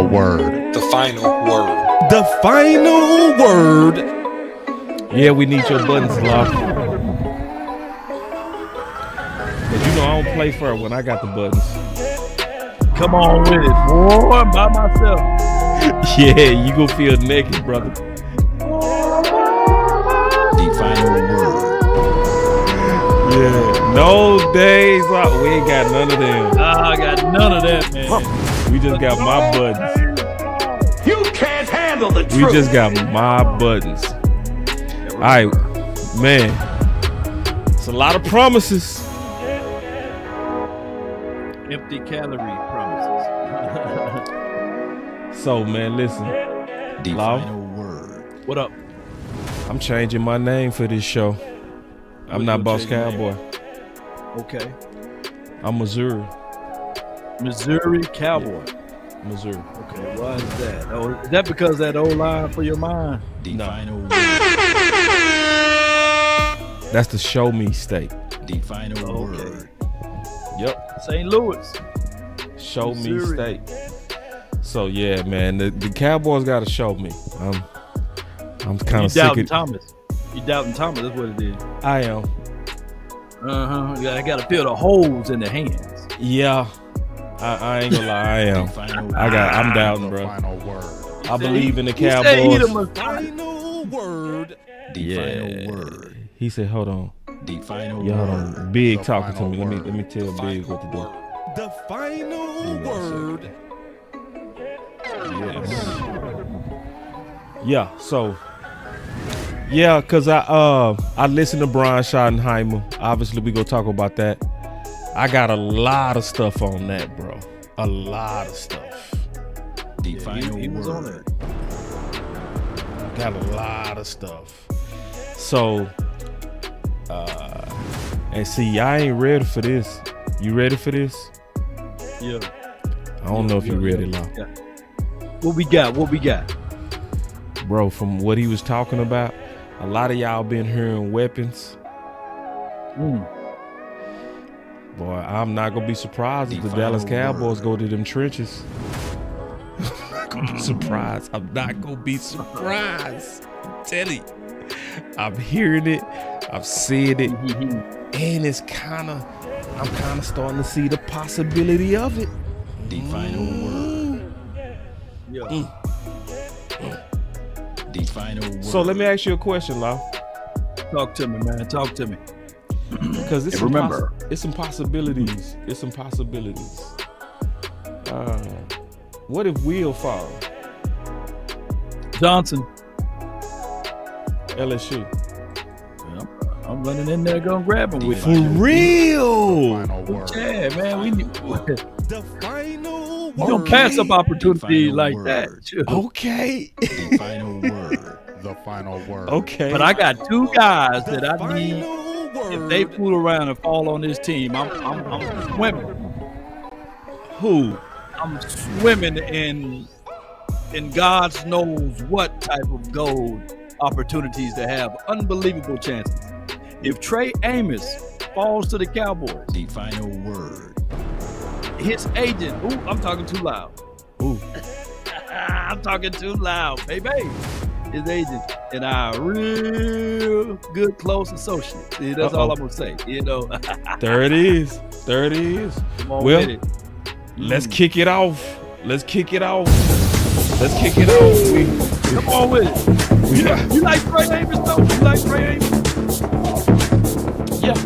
final word. The final word. The final word. Yeah, we need your buttons, Law. Cause you know I don't play fair when I got the buttons. Come on with it, boy, by myself. Yeah, you gonna feel naked, brother. The final word. Yeah, no days off. We ain't got none of them. I got none of that, man. We just got my buttons. You can't handle the truth. We just got my buttons. All right, man. It's a lot of promises. Empty calorie promises. So, man, listen. The Law, final word. What up? I'm changing my name for this show. I'm not Boss Cowboy. Okay. I'm Missouri. Missouri Cowboy. Yeah. Missouri. Okay, why is that? Oh, is that because that old line for your mind? The final word. That's the show me state. The final word. Yep. St. Louis. Show me Missouri. state. So yeah, man, the Cowboys got to show me. I'm kind of sick of Thomas. You doubting Thomas? That's what it is. I am. I got to fill the holes in the hands. Yeah. I ain't gonna lie. I am. I'm doubting, bro. Final word. I believe in the He said Cowboys. he the final word. The final word. He said, "Hold on." The final Yeah, hold word. on. Big The talking to final me. word. Let me tell Big what to do. The final word. Yes. Yeah. So. Yeah, cause I listened to Brian Schottenheimer. Obviously, we gonna talk about that. I got a lot of stuff on that, bro. A lot of stuff. The final he was on word. Got a lot of stuff. So, and see, I ain't ready for this. You ready for this? Yeah. I don't know if you ready, Law. Yeah. What we got? Bro, from what he was talking about, a lot of y'all been hearing weapons. Boy, I'm not gonna be surprised if the Dallas Cowboys go to them trenches. I'm not gonna be surprised. I'm not gonna be surprised. I'm telling you. I'm hearing it. I'm seeing it. And I'm kind of starting to see the possibility of it. The final word. Yeah. The final word. So let me ask you a question, Law. Talk to me, man. Talk to me. Because it's it's some possibilities. It's some possibilities. What if Will fall? Johnson. LSU. I'm running in there, gonna grab him with For you. real? Final word. Yeah, man. We need. The final We don't pass up opportunities like that. Okay. The final word. The final word. Okay. But I got two guys that The I need. final If word. they fool around and fall on this team, I'm swimming. Who? I'm swimming in God knows what type of gold opportunities to have. Unbelievable chances. If Trey Amos falls to the Cowboys, The final word. his agent, I'm talking too loud. Ooh. I'm talking too loud, baby. His agent and I are real good, close associates. See, that's all I'm gonna say. You know, There it is. There it is. come on Well, with it. Let's kick it off. Let's kick it off. Let's kick it off. Come on with it. You like Trey Amos though? You like Trey Amos? Yeah.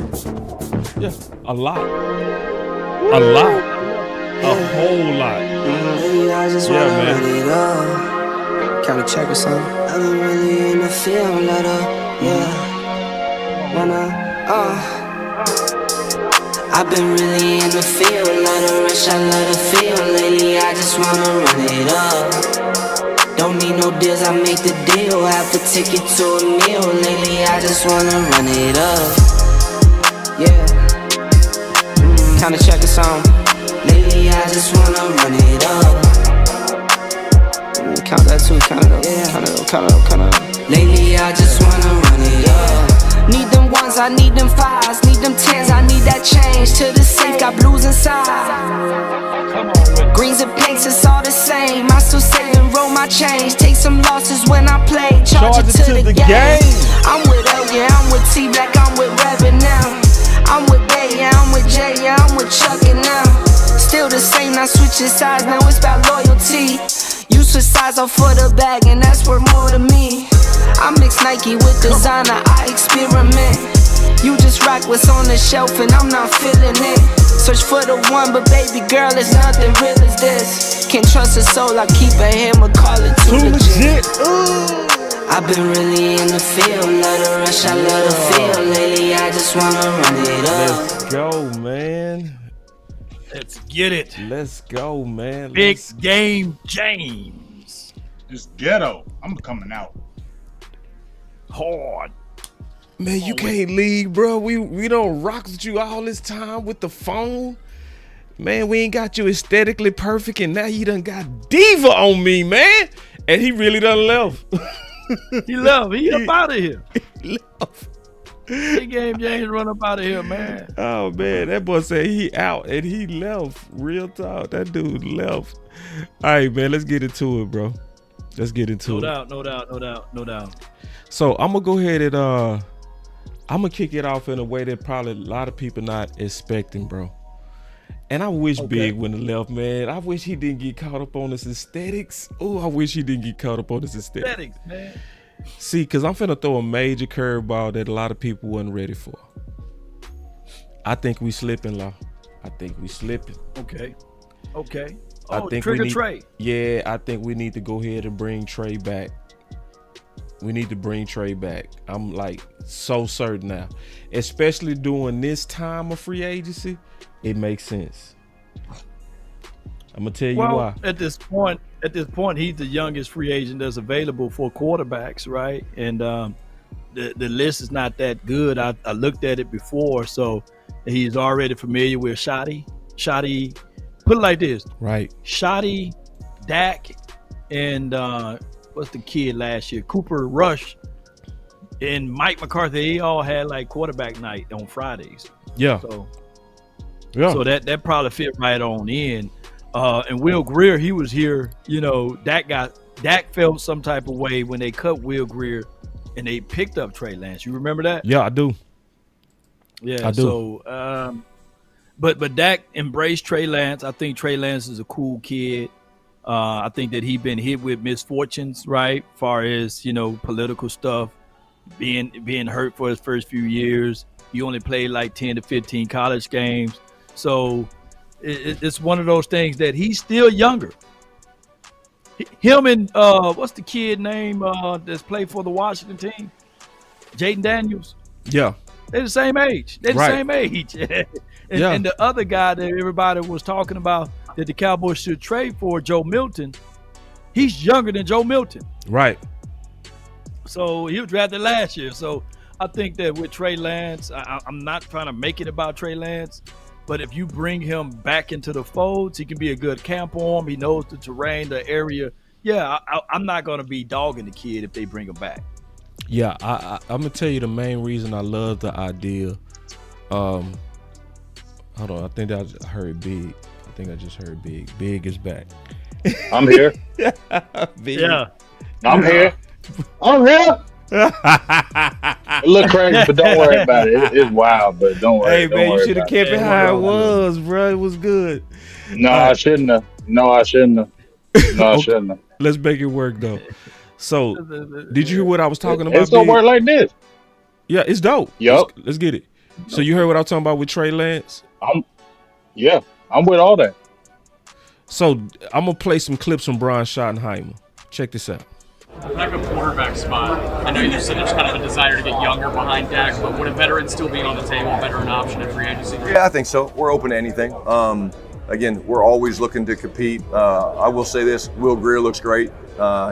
Yeah. A lot. A lot. A whole lot. Yeah, man. Kinda check or something. I've been really in the field, let her, yeah. I've been really in the field, let her rush, I let her feel. Lately, I just wanna run it up. Don't need no deals, I make the deal. Half a ticket to a meal. Lately, I just wanna run it up. Yeah. Kinda check or something. Lately, I just wanna run it up. Count that too, count it up, count it up. Lately I just wanna run it up. Need them ones, I need them fives, need them tens, I need that change. To the safe, got blues inside. Greens and pinks, it's all the same. I still my change. Take some losses when I play. Charge it to the game. I'm with L, yeah, I'm with T Black, I'm with Reverend now. I'm with Bay, yeah, I'm with Jay, yeah, I'm with Chuck and now. Still the same, not switching sides, now it's about loyalty. You switch sides off for the bag, and that's worth more to me. I mix Nike with designer, I experiment. You just rock what's on the shelf, and I'm not feeling it. Search for the one, but baby girl, it's nothing real as this. Can't trust a soul, I keep a hammer, call it too legit. I've been really in the field, love the rush, I love the feel. Lately, I just wanna run it up. Let's go, man. Let's get it. Let's go, man. Big game James. It's ghetto. I'm coming out. Hard. Man, you can't leave, bro. We don't rock with you all this time with the phone. Man, we ain't got you aesthetically perfect, and now you done got diva on me, man. And he really done left. He left. He up out of here. He left. Big game James run up out of here, man. Oh, man, that boy said he out, and he left. Real talk, that dude left. All right, man, let's get into it, bro. Let's get into it. No doubt. So I'm gonna go ahead and I'm gonna kick it off in a way that probably a lot of people not expecting, bro. And I wish Big wouldn't have left, man. I wish he didn't get caught up on his aesthetics. Oh, I wish he didn't get caught up on his aesthetics. Man. See, because I'm finna throw a major curveball that a lot of people wasn't ready for. I think we slipping, Law. I think we slipping. Okay. Oh, I think trigger we need, Trey. Yeah, I think we need to go ahead and bring Trey back. We need to bring Trey back. I'm like so certain now. Especially during this time of free agency, it makes sense. I'm gonna tell you why. At this point, he's the youngest free agent that's available for quarterbacks, right? And the list is not that good. I looked at it before, so he's already familiar with Schotty. Put it like this, right? Schotty, Dak, and what's the kid last year? Cooper Rush and Mike McCarthy. They all had like quarterback night on Fridays. Yeah. So that probably fit right on in. And Will Greer, he was here. You know, Dak felt some type of way when they cut Will Greer and they picked up Trey Lance. You remember that? Yeah, I do. Yeah, I do. So, but Dak embraced Trey Lance. I think Trey Lance is a cool kid. I think that he's been hit with misfortunes, right? Far as, you know, political stuff, being hurt for his first few years. He only played like 10 to 15 college games. So it's one of those things that he's still younger. Him and what's the kid name that's played for the Washington team? Jaden Daniels. Yeah. They're the same age. And the other guy that everybody was talking about that the Cowboys should trade for, Joe Milton, he's younger than Joe Milton. Right. So he was drafted last year. So I think that with Trey Lance, I'm not trying to make it about Trey Lance, but if you bring him back into the folds, he can be a good camp arm. He knows the terrain, the area. Yeah, I'm not going to be dogging the kid if they bring him back. Yeah, I'm going to tell you the main reason I love the idea. Hold on, I think I heard Big. I think I just heard Big. Big is back. I'm here. Big. Yeah. I'm here. It look crazy, but don't worry about it. It's wild, but don't worry. Hey, man, you should have kept it how it was, bro. It was good. No, I shouldn't have. Let's make it work, though. So, did you hear what I was talking about? It's gonna work like this. Yeah, it's dope. Yup. Let's get it. So, you heard what I was talking about with Trey Lance? I'm with all that. So, I'm going to play some clips from Brian Schottenheimer. Check this out. Back at quarterback spot, I know you said there's kind of a desire to get younger behind Dak, but would a veteran still be on the table, a veteran option at free agency? Yeah, I think so. We're open to anything. Again, we're always looking to compete. I will say this: Will Greer looks great.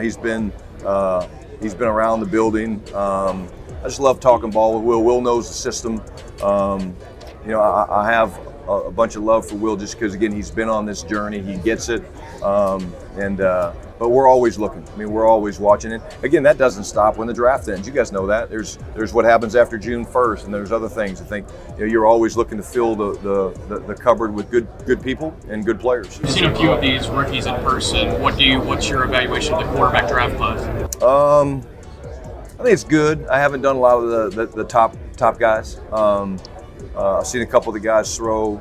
He's been around the building. I just love talking ball with Will. Will knows the system. I have a bunch of love for Will just because, again, he's been on this journey. He gets it. but we're always looking. I mean, we're always watching it. Again, that doesn't stop when the draft ends. You guys know that. There's what happens after June 1st, and there's other things. I think you're always looking to fill the cupboard with good people and good players. You've seen a few of these rookies in person. What's your evaluation of the quarterback draft class? I think it's good. I haven't done a lot of the top guys. I've seen a couple of the guys throw.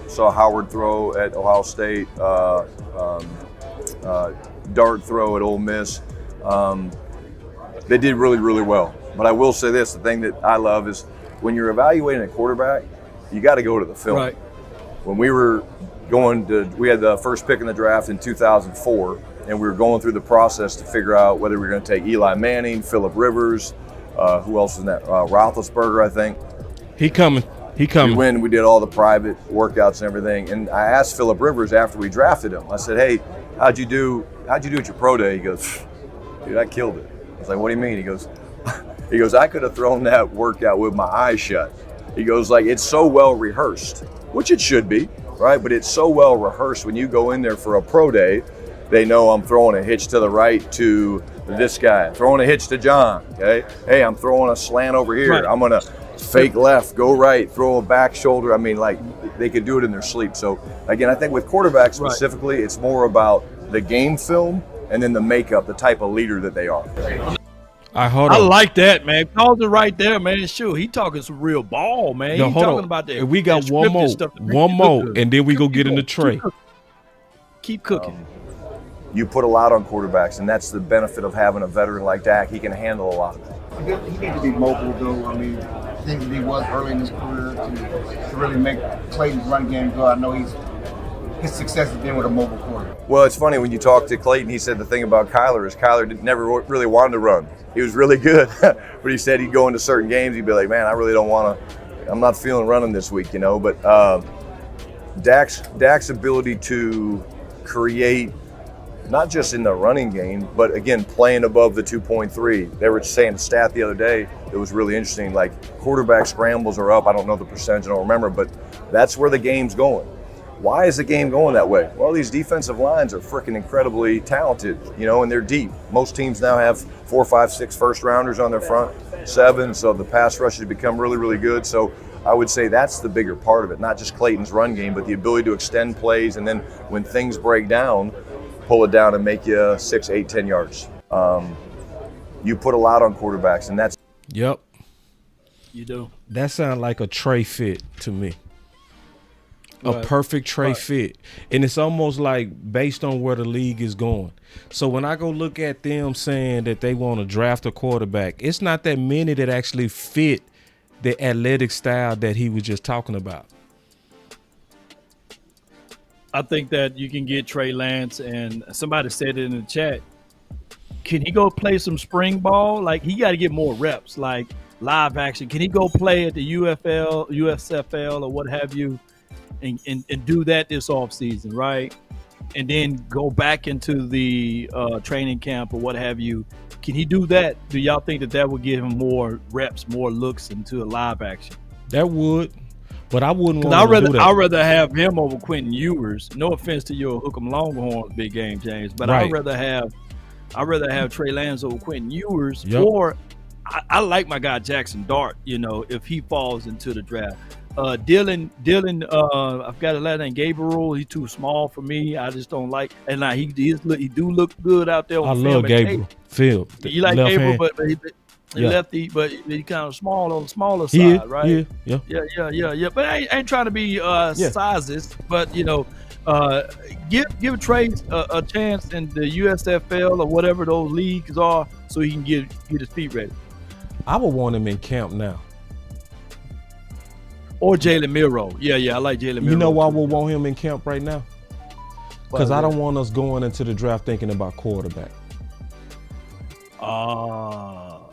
Saw Howard throw at Ohio State. Dart throw at Ole Miss. They did really, really well. But I will say this: the thing that I love is when you're evaluating a quarterback, you got to go to the film. Right. When we had the first pick in the draft in 2004, and we were going through the process to figure out whether we were going to take Eli Manning, Phillip Rivers, who else was in that? Roethlisberger, I think. He coming. We did all the private workouts and everything. And I asked Phillip Rivers after we drafted him. I said, "Hey, how'd you do at your pro day?" He goes, "Dude, I killed it." I was like, "What do you mean?" He goes, "I could have thrown that workout with my eyes shut." He goes, "Like, it's so well rehearsed," which it should be, right? But it's so well rehearsed when you go in there for a pro day. They know I'm throwing a hitch to the right to this guy, throwing a hitch to John. Okay, hey, I'm throwing a slant over here. Right. I'm gonna fake left, go right, throw a back shoulder. I mean, like, they could do it in their sleep. So again, I think with quarterbacks specifically, it's more about the game film and then the makeup, the type of leader that they are. I like that, man. Calls it right there, man. Sure, he talking some real ball, man. No, He hold talking on. about that. We got that one scripted more, stuff that make you look good. and then we go get in the tray. Keep cooking. You put a lot on quarterbacks, and that's the benefit of having a veteran like Dak. He can handle a lot. He needs to be mobile, though. I mean, things that he was early in his career to really make Clayton's run game go. I know his success has been with a mobile quarterback. Well, it's funny when you talk to Clayton. He said the thing about Kyler is Kyler never really wanted to run. He was really good, but he said he'd go into certain games. He'd be like, "Man, I really don't want to. I'm not feeling running this week, you know." But Dak's ability to create, not just in the running game, but again, playing above the 2.3. They were saying a stat the other day that was really interesting. Like, quarterback scrambles are up. I don't know the percentage, I don't remember, but that's where the game's going. Why is the game going that way? Well, these defensive lines are freaking incredibly talented, and they're deep. Most teams now have 4, 5, 6 first rounders on their front 7, so the pass rush has become really, really good. So I would say that's the bigger part of it, not just Clayton's run game, but the ability to extend plays, and then when things break down, pull it down and make you 6, 8, 10 yards. You put a lot on quarterbacks, and that's. Yep. You do. That sounds like a Trey fit to me. A perfect Trey fit. And it's almost like based on where the league is going. So when I go look at them saying that they want to draft a quarterback, it's not that many that actually fit the athletic style that he was just talking about. I think that you can get Trey Lance, and somebody said it in the chat. Can he go play some spring ball? Like, he got to get more reps, like live action. Can he go play at the USFL or what have you, and do that this offseason, right? And then go back into the training camp or what have you. Can he do that? Do y'all think that would give him more reps, more looks into a live action? That would. But I wouldn't want to do that. I'd rather have him over Quentin Ewers. No offense to your Hook'em Longhorns big game, James, but right. I'd rather have Trey Lance over Quentin Ewers. Yep. Or I like my guy Jackson Dart. If he falls into the draft. Dylan. I've got a last name Gabriel. He's too small for me. I just don't like. And now he do look good out there. I love Gabriel. Phil. You like Gabriel, hand. but he lefty, but he kind of small on the smaller side, Yeah, right? Yeah. But I ain't trying to be sizes, but give Trey a chance in the USFL or whatever those leagues are, so he can get his feet ready. I would want him in camp now. Or Jalen Milroe. Yeah, I like Jalen Milroe. You know why we want him in camp right now? Because I don't want us going into the draft thinking about quarterback. Well,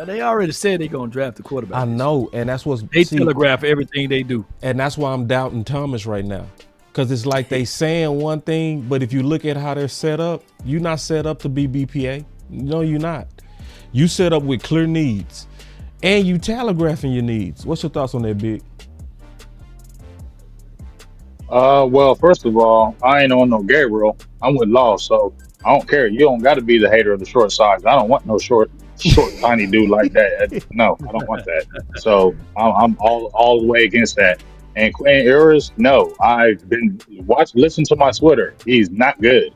they already said they're going to draft the quarterback. I know, and that's what's... They telegraph everything they do. And that's why I'm doubting Thomas right now. Because it's like they saying one thing, but if you look at how they're set up, you're not set up to be BPA. No, you're not. You set up with clear needs. And you telegraphing your needs. What's your thoughts on that, Big? Well, first of all, I ain't on no Gabriel. I'm with Law, so I don't care. You don't got to be the hater of the short size. I don't want no short, tiny dude like that. No, I don't want that. So I'm all the way against that. And Quinn Ewers, no, I've been listen to my Twitter. He's not good.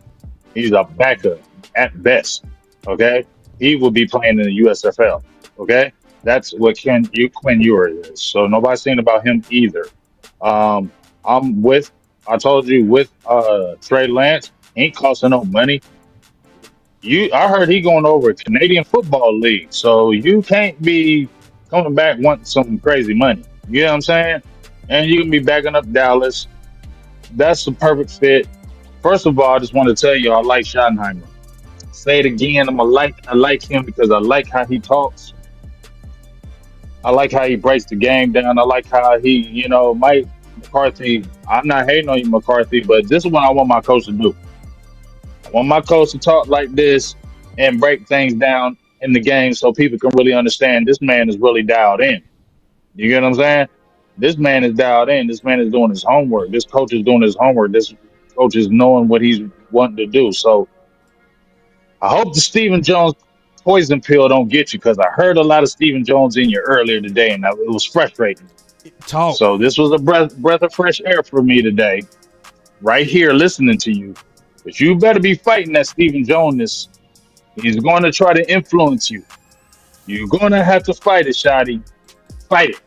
He's a backup at best. Okay, he will be playing in the USFL. Okay, that's what Quinn Ewers is. So nobody's saying about him either. I'm with. I told you with Trey Lance, ain't costing no money. I heard he going over Canadian Football League, so you can't be coming back wanting some crazy money. You know what I'm saying? And you can be backing up Dallas. That's the perfect fit. First of all, I just want to tell you I like Schottenheimer. Say it again. I like him because I like how he talks. I like how he breaks the game down. I like how he, Mike McCarthy. I'm not hating on you, McCarthy, but this is what I want my coach to do. I want my coach to talk like this and break things down in the game so people can really understand this man is really dialed in. You get what I'm saying? This man is dialed in. This man is doing his homework. This coach is doing his homework. This coach is knowing what he's wanting to do. So I hope the Stephen Jones poison pill don't get you, because I heard a lot of Stephen Jones in you earlier today, and it was frustrating. Talk. So this was a breath of fresh air for me today, right here listening to you. But you better be fighting that Stephen Jones. He's going to try to influence you. You're going to have to fight it, Shotty. Fight it.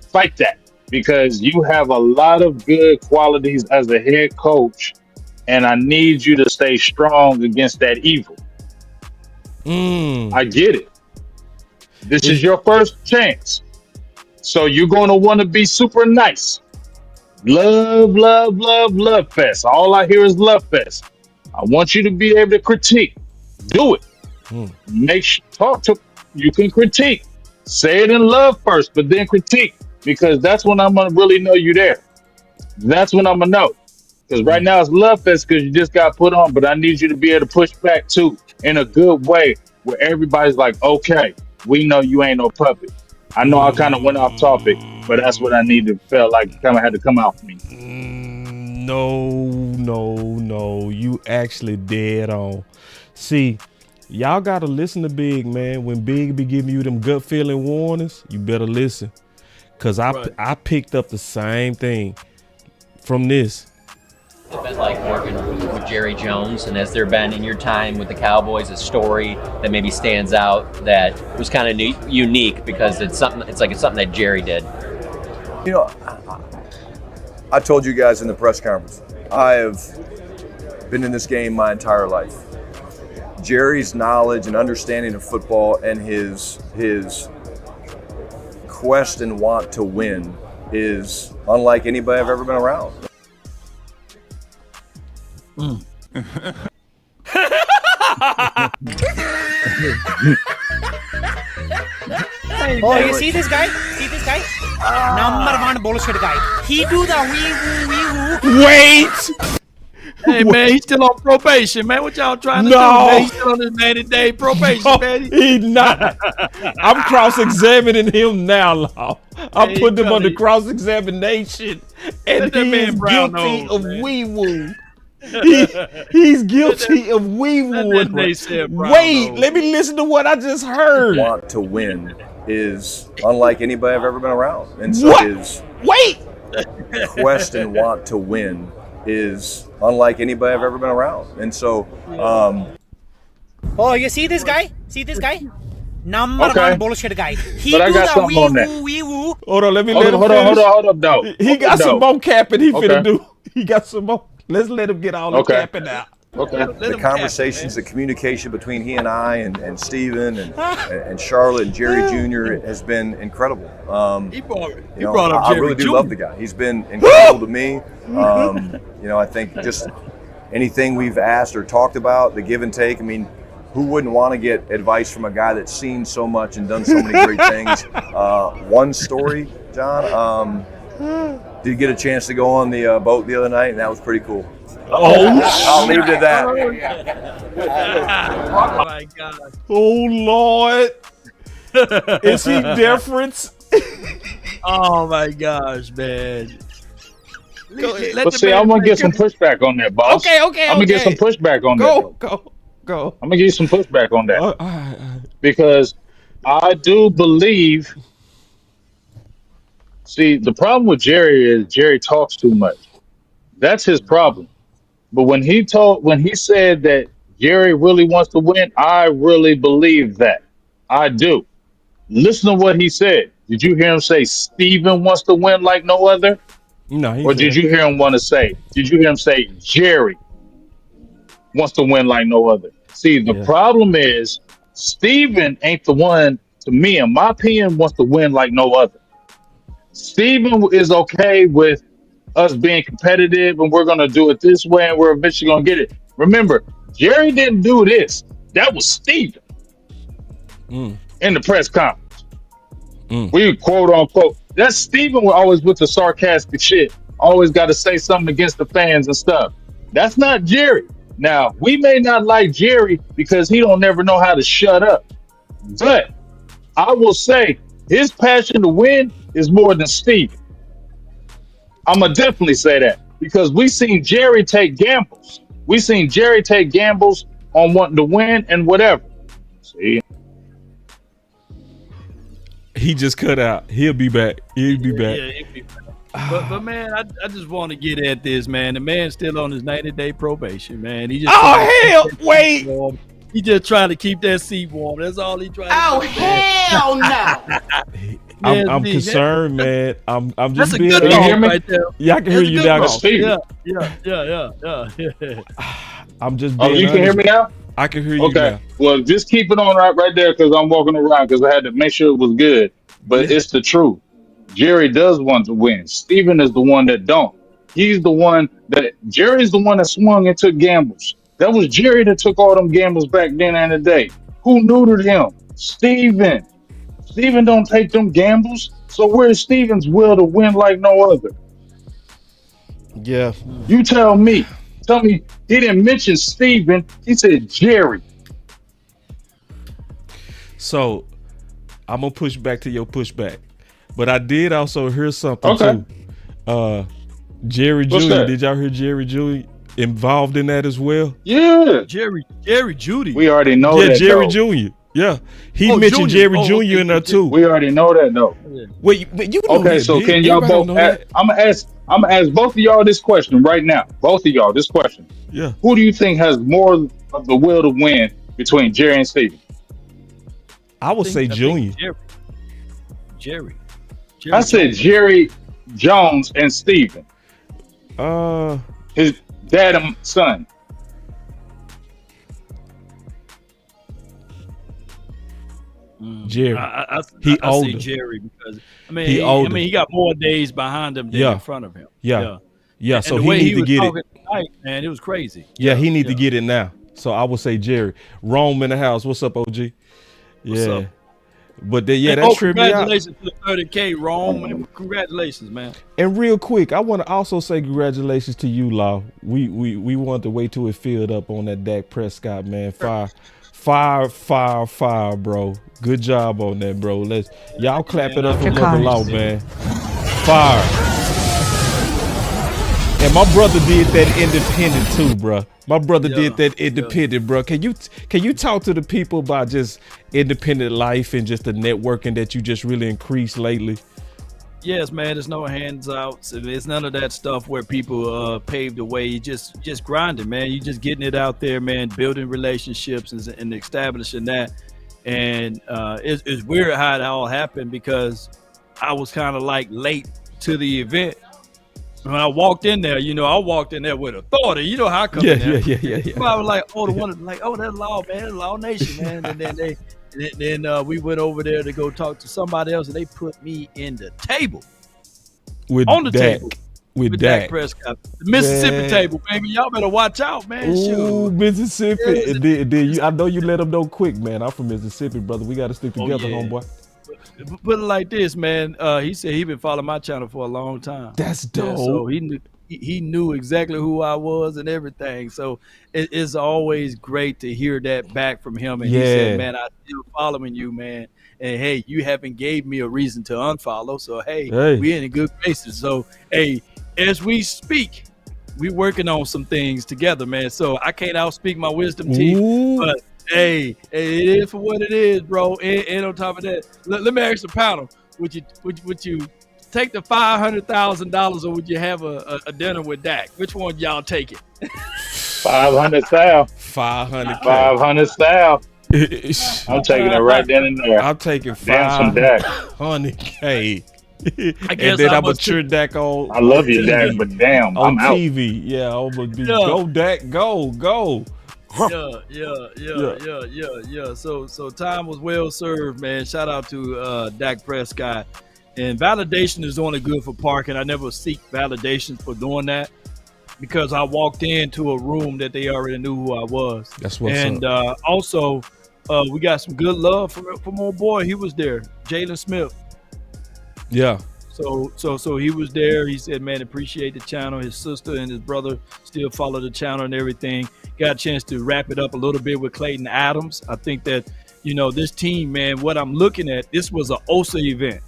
Fight that, because you have a lot of good qualities as a head coach, and I need you to stay strong against that evil. I get it. This is your first chance. So you're going to want to be super nice. Love, love, love, love fest. All I hear is love fest. I want you to be able to critique. Do it. Talk to. You can critique. Say it in love first, but then critique, because that's when I'm gonna really know you there. That's when I'm gonna know. Because right now it's love fest because you just got put on, but I need you to be able to push back too in a good way where everybody's like, okay, we know you ain't no puppet. I know I kind of went off topic, but that's what I need to feel like kind of had to come out for me. No. You actually dead on. See, y'all got to listen to Big, man. When Big be giving you them gut feeling warnings, you better listen. Because I picked up the same thing from this. It's been like working with Jerry Jones, and has there been in your time with the Cowboys a story that maybe stands out that was kind of unique because it's something that Jerry did? You know, I told you guys in the press conference, I have been in this game my entire life. Jerry's knowledge and understanding of football and his quest and want to win is unlike anybody I've ever been around. Oh, you see this guy? Number one bullshit guy. He do the wee-woo. Wait! Hey, man, he's still on probation, man. What y'all trying to do, man? He's still on his 90-day probation, man. He's not. I'm cross-examining him now, Law. I'm putting him under cross-examination. And he's guilty of wee-woo. He's guilty of wee-wooing. Wait, let me listen to what I just heard. Want to win is unlike anybody I've ever been around. And so his quest and want to win is unlike anybody I've ever been around. And so oh, you see this guy? Number one bullshit guy. He but I do got the something on that. wee-woo. Hold on, let me let him finish. Hold up, though. He got some more capping he finna do. He got some more. Let's let him get all the capping out. Okay. The conversations, the communication between he and I and Steven and Charlotte and Jerry Jr. has been incredible. He brought up Jerry I really do Jr. love the guy. He's been incredible to me. I think just anything we've asked or talked about, the give and take. I mean, who wouldn't want to get advice from a guy that's seen so much and done so many great things? One story, John, did get a chance to go on the boat the other night, and that was pretty cool. I'll leave it at that. Oh my God. Oh Lord. Is he different? Oh my gosh, man. Let But the see, man I'm gonna play. get some pushback on that, boss. Okay. I'm gonna get some pushback on that, though. Go. I'm gonna give you some pushback on that All right. because I do believe. See, the problem with Jerry is Jerry talks too much. That's his problem. But when he said that Jerry really wants to win, I really believe that. I do. Listen to what he said. Did you hear him say Steven wants to win like no other? No, he Or did said. you hear him want to say, did you hear him say Jerry wants to win like no other? See, the Yeah. problem is Steven ain't the one, to me, in my opinion, wants to win like no other. Steven is okay with us being competitive and we're going to do it this way and we're eventually going to get it. Remember, Jerry didn't do this. That was Steven in the press conference. We quote unquote. That's Steven always with the sarcastic shit. Always got to say something against the fans and stuff. That's not Jerry. Now, we may not like Jerry because he don't never know how to shut up. But I will say his passion to win is more than Steven. I'm gonna definitely say that because we seen Jerry take gambles. We seen Jerry take gambles on wanting to win and whatever. See, He just cut out. He'll be back. He'll be back. Yeah, he'll be back. But man, I just want to get at this, man. The man's still on his 90-day probation, man. He just Wait. He just trying to keep that seat warm. That's all he trying to do. hell no! I'm concerned, man. I'm just That's a being good honest. call right there. Yeah, I can hear you now. Yeah. I'm just oh, being you can hear honest. me now? I can hear you Okay. now. Well, just keep it on right there because I'm walking around because I had to make sure it was good. But it's the truth. Jerry does want to win. Steven is the one that don't. Jerry's the one that swung and took gambles. That was Jerry that took all them gambles back then and the day. Who neutered him? Steven. Steven don't take them gambles. So where's Steven's will to win like no other? Yeah. You tell me. Tell me he didn't mention Steven. He said Jerry. So I'm gonna push back to your pushback. But I did also hear something too. Jerry What's Jr. that? Did y'all hear Jerry Jr. involved in that as well? Yeah. Jerry Judy. We already know that. Jerry though. Jr. Yeah. He mentioned Jerry Jr. in there too. We already know that though. Wait, you know okay, so can y'all both I'm gonna ask both of y'all this question right now. Both of y'all this question. Yeah. Who do you think has more of the will to win between Jerry and Steven? I would say Junior. Jerry. I said Jerry Jones and Steven. His dad and son. Jerry. I older. say Jerry because he got more days behind him than in front of him. Yeah. And So the he way need to was get talking it. tonight, man, it was crazy. Yeah, he need to get it now. So I would say Jerry. Rome in the house. What's up, OG? Yeah. What's up? But that tripped me out. Congratulations to the 30K, Rome. Congratulations, man. And real quick, I want to also say congratulations to you, Law. We wanted to wait till it filled up on that Dak Prescott, man. Fire, bro. Good job on that, bro. Y'all clap it up for Brother Law, man. Fire. And my brother did that independent too, bro. My brother did that independent, bro. Can you talk to the people about just independent life and just the networking that you just really increased lately? Yes, man. There's no hands out. There's none of that stuff where people paved the way. You just grinding, man. You just getting it out there, man. Building relationships and establishing that. And it's weird how it all happened because I was kind of like late to the event. When I walked in there, I walked in there with authority. You know how I come in there. Yeah. I was like, that's Law, man. That's Law Nation, man. And then we went over there to go talk to somebody else, and they put me in the table. On the table. With Dak Dak Prescott. The Mississippi table, baby. Y'all better watch out, man. Ooh, Shoot. Mississippi. I know you let them know quick, man. I'm from Mississippi, brother. We got to stick together, homeboy. Put it like this, man. He said he been following my channel for a long time. That's dope. So he knew exactly who I was and everything. So it's always great to hear that back from him. And he said, man, I'm still following you, man. And hey, you haven't gave me a reason to unfollow. So hey, we in a good places. So hey, as we speak, we working on some things together, man. So I can't outspeak my wisdom teeth, but hey, it is for what it is, bro. And on top of that, let me ask the panel: would you take the $500,000, or would you have a dinner with Dak? Which one y'all take it? 500,000. 500. 500,000. I'm taking it right then and there. I'm taking Damn some Dak. 500K. I guess and then I I'm gonna must cheer Dak on. I love you, TV. Dak, but damn, on I'm TV. Yeah, I'm gonna be go Dak, go. Yeah. So time was well served, man. Shout out to Dak Prescott. And validation is only good for parking. I never seek validations for doing that because I walked into a room that they already knew who I was. That's what's and up. Also, we got some good love from old boy. He was there, Jalen Smith. Yeah. So he was there. He said, man, appreciate the channel. His sister and his brother still follow the channel and everything. Got a chance to wrap it up a little bit with Clayton Adams. I think that, this team, man, what I'm looking at, this was an OSA event.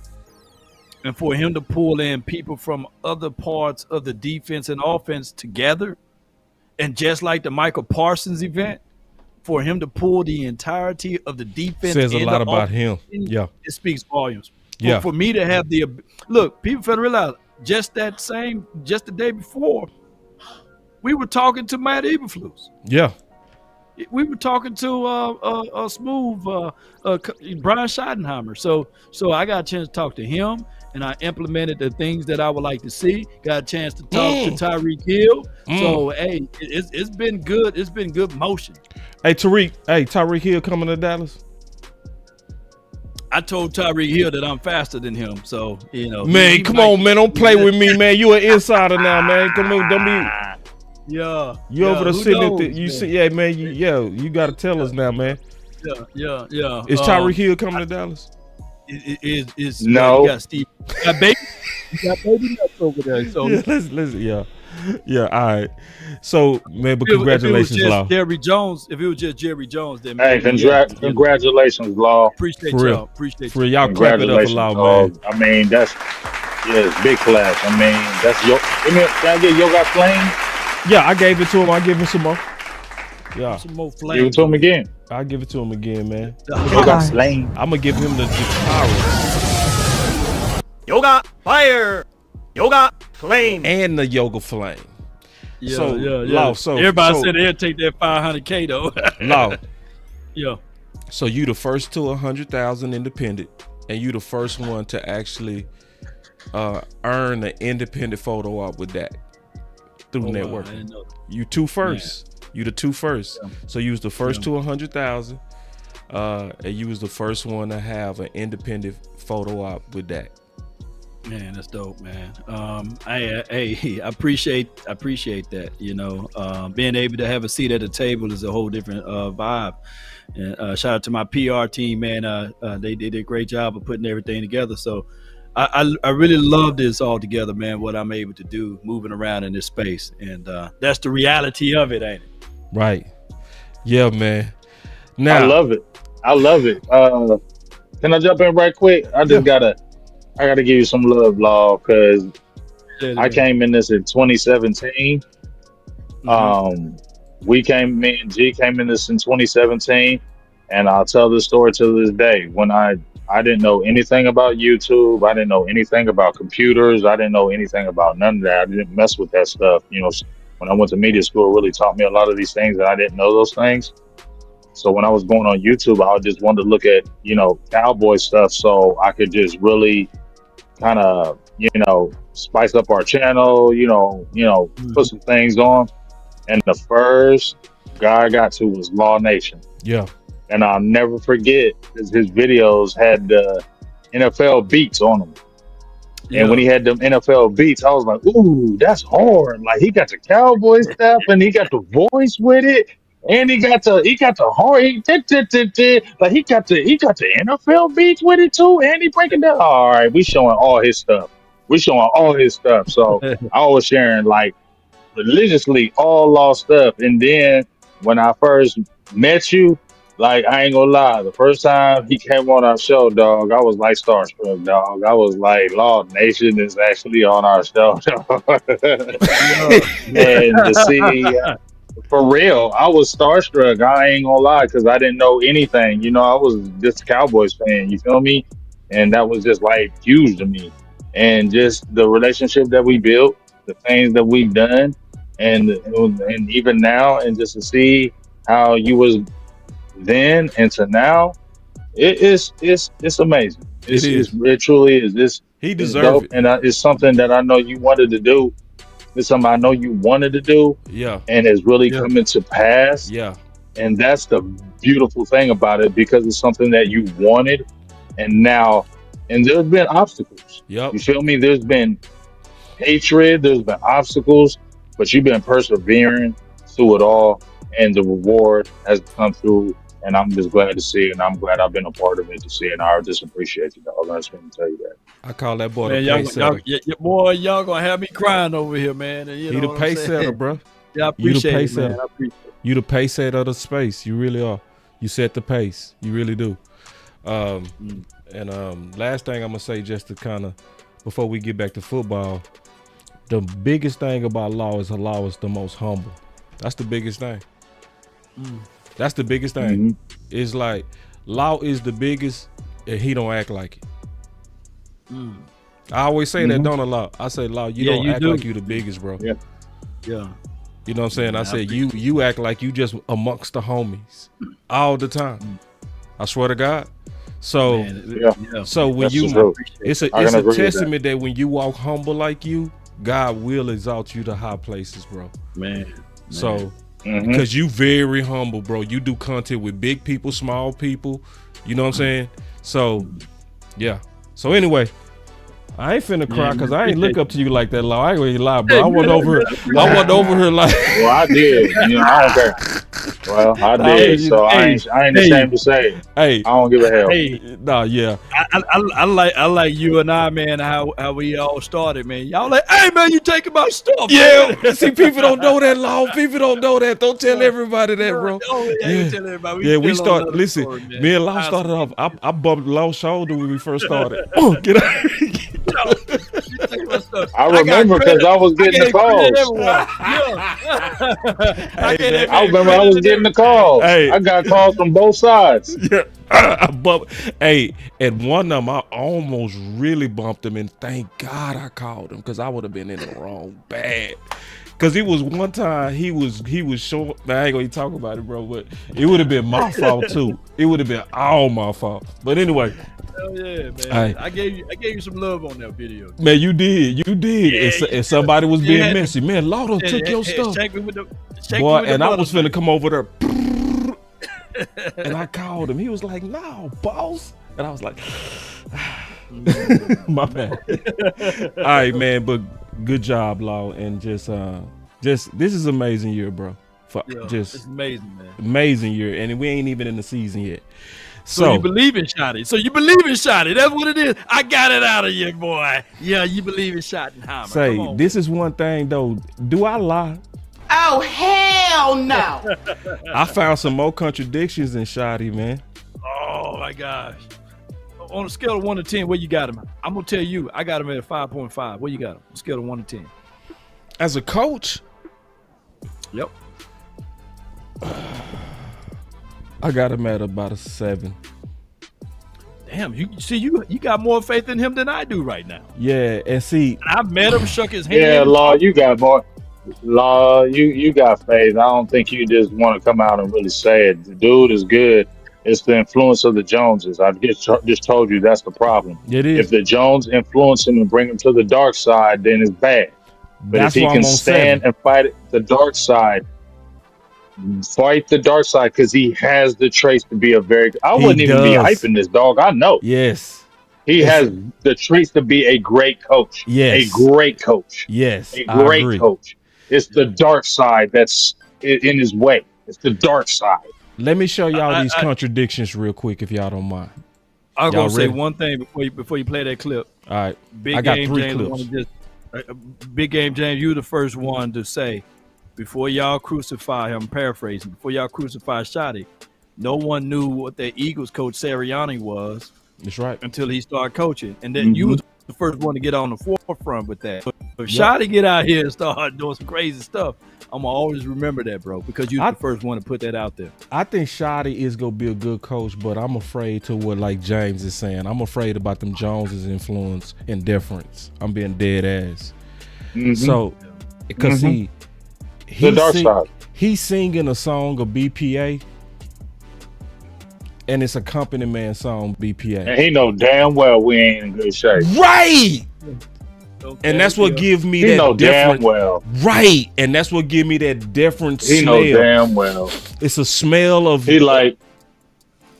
And for him to pull in people from other parts of the defense and offense together, and just like the Micah Parsons event, for him to pull the entirety of the defense says a lot about him. Yeah. It speaks volumes. Yeah. For me to have the look, people fail to realize just the day before, we were talking to Matt Eberflus. Yeah. We were talking to Smooth Brian Schottenheimer. So I got a chance to talk to him, and I implemented the things that I would like to see. Got a chance to talk to Tyreek Hill. So hey, it's been good. It's been good motion. Hey Tyreek Hill coming to Dallas. I told Tyreek Hill that I'm faster than him. So man, come on, man, don't play with me, man. You an insider now, man. Come on, don't be. Yeah, you over there sitting at the, you see, yeah, man. You got to tell us now, man. Yeah. Is Tyreek Hill coming to Dallas? Is no. You got Steve. You got baby nuts over there. So yeah. All right. So, man, but congratulations, Law. Jerry Jones. If it was just Jerry Jones, then hey, congratulations, Law. Appreciate y'all. Appreciate you. Y'all clap it up for Law, man. I mean, it's big class. I mean, that's can I get Yoga Flame? Yeah, I gave it to him. I give him some more. Yeah. Some more flame. Give it to him again. I'll give it to him again, man. Yoga Flame. I'm gonna give him the power. Yoga Fire. Yoga Flame. And the Yoga Flame. Yeah, so, yeah. Law, so everybody said they'd take that $500K though. Law. Yeah. So you the first to 100,000 independent, and you the first one to actually earn an independent photo op with that through networking. Wow, you two first. Yeah. You the two first. Yeah. So you was the first to 100,000, and you was the first one to have an independent photo op with that. Man, that's dope, man. I appreciate that. Being able to have a seat at the table is a whole different vibe. And shout out to my PR team, man. They did a great job of putting everything together. So I really love this all together, man. What I'm able to do, moving around in this space, and that's the reality of it, ain't it? Right. Yeah, man. Now I love it. Can I jump in right quick? I gotta give you some love, Law, because I came in this in 2017. Mm-hmm. Me and G came in this in 2017, and I'll tell this story to this day. When I didn't know anything about YouTube, I didn't know anything about computers, I didn't know anything about none of that. I didn't mess with that stuff. When I went to media school, it really taught me a lot of these things, and I didn't know those things. So when I was going on YouTube, I just wanted to look at, Cowboy stuff so I could just really kind of, spice up our channel, put some things on. And the first guy I got to was Law Nation. Yeah. And I'll never forget his videos had NFL beats on them. Yeah. And when he had them NFL beats, I was like, ooh, that's hard. Like, he got the Cowboy stuff and he got the voice with it. And he got the hard, like he got the NFL beats with it too, and he breaking down. All right, we showing all his stuff. So I was sharing like religiously all Law stuff. And then when I first met you, Like, I ain't gonna lie, the first time he came on our show, dog, I was like starstruck, dog. I was like, Law Nation is actually on our show, dog. And to see, for real, I was starstruck. I ain't gonna lie, because I didn't know anything. You know, I was just a Cowboys fan, you feel me? And that was just like huge to me. And just the relationship that we built, the things that we've done, and even now, and just to see how you was then and to now, it's amazing. It is. It truly is. He It's deserved dope, it. and it's something that I know you wanted to do. It's something I know you wanted to do, Yeah. and it's really coming to pass. Yeah. And that's the beautiful thing about it, because it's something that you wanted, and now, and there's been obstacles. Yep. You feel me? There's been hatred, there's been obstacles, but you've been persevering through it all, and the reward has come through. And I'm just glad to see it, and I'm glad I've been a part of it to see it. And I just appreciate you, dog. I just want to tell you that. I call that boy Man, the pace setter. boy, y'all gonna have me crying over here, man. And He the pace setter, bro. Yeah, I appreciate it, man. I appreciate it. You the pace setter of the space. You really are. You set the pace. You really do. And last thing I'm gonna say, just to kind of, before we get back to football, the biggest thing about Law is Law is the most humble. That's the biggest thing. That's the biggest thing. Mm-hmm. It's like Law is the biggest, and he don't act like it. I always say that, don't I, Law? I say, Law, you don't act like you the biggest, bro. Yeah. Yeah. You know what I'm saying? I said, you act like you just amongst the homies all the time. I swear to God. So, so when you, it's a testament that when you walk humble like you, God will exalt you to high places, bro. Man. So, because you very humble, bro. You do content with big people, small people. You know what I'm saying? So, yeah. So anyway, I ain't finna cry because I ain't look up to you like that, Law. I ain't gonna lie, bro. I went over here like. Well, I did. You know, I don't care. Well, I did, so I ain't ashamed to say it. Hey, I don't give a hell. Hey, yeah. I like you and I, man. How we all started, man. Y'all like, hey, man, you taking my stuff? Yeah. See, people don't know that, Law. People don't know that. Don't tell everybody that, bro. Yeah, tell everybody. Yeah, we started. Listen, story, me and Law started off. I bumped Law's shoulder when we first started. Get out. I remember because I was getting the calls. I remember I was getting the calls. Hey. I got calls from both sides. Yeah. Hey, at one of them, I almost really bumped him, and thank God I called him because I would have been in the wrong bad. Cause it was one time he was short. Man, I ain't gonna talk about it, bro. But it would have been my fault too. It would have been all my fault. But anyway. Hell yeah, man! I gave you some love on that video. Man, you did. And somebody was being messy. Man, Law done took your stuff. Boy, and I was finna come over there. And I called him. He was like, "No, boss." And I was like, "My bad." All right, man. But good job, Law, and just this is amazing year, bro. It's amazing, man. Amazing year, and we ain't even in the season yet. So you believe in Shotty. That's what it is. I got it out of you, boy. Yeah, you believe in Schottenheimer. Say, this is one thing though. Do I lie? Oh, hell no. I found some more contradictions in Shotty, man. Oh my gosh. On a scale of 1 to 10, where you got him? I'm gonna tell you, I got him at a 5.5. Where you got him? On a scale of 1 to 10. As a coach? Yep. I got him at about a 7. Damn, you got more faith in him than I do right now. Yeah, and see, I met him, shook his hand. Yeah, Law, you got more. Law, you got faith. I don't think you just want to come out and really say it. The dude is good. It's the influence of the Joneses. I just told you that's the problem. It is. If the Jones influence him and bring him to the dark side, then it's bad. But That's if he can stand and fight the dark side, because he has the traits to be a very. I wouldn't even be hyping this dog. I know. Yes. He has the traits to be a great coach. Yes. A great coach. Yes. A great coach. It's the dark side that's in his way. It's the dark side. Let me show y'all these contradictions real quick, if y'all don't mind. I'll go say one thing before you play that clip. All right. Big I got Game 3 James clips. Big Game James, you were the first one to say, before y'all crucify him, paraphrasing, before y'all crucify Shotty, no one knew what the Eagles coach Sirianni was. That's right. Until he started coaching, and then you was the first one to get on the forefront with that. If Shotty get out here and start doing some crazy stuff, I'm gonna always remember that, bro, because you're the first one to put that out there. I think Shotty is gonna be a good coach, but I'm afraid to what like James is saying. I'm afraid about them Jones's influence and difference. I'm being dead ass. So, because the dark side. He's singing a song of BPA, and it's a company man song, BPA. And he know damn well we ain't in good shape. Right. Okay, and that's what gives me that know different. Damn well. Right. And that's what give me that different he smell. He know damn well. It's a smell of. He like.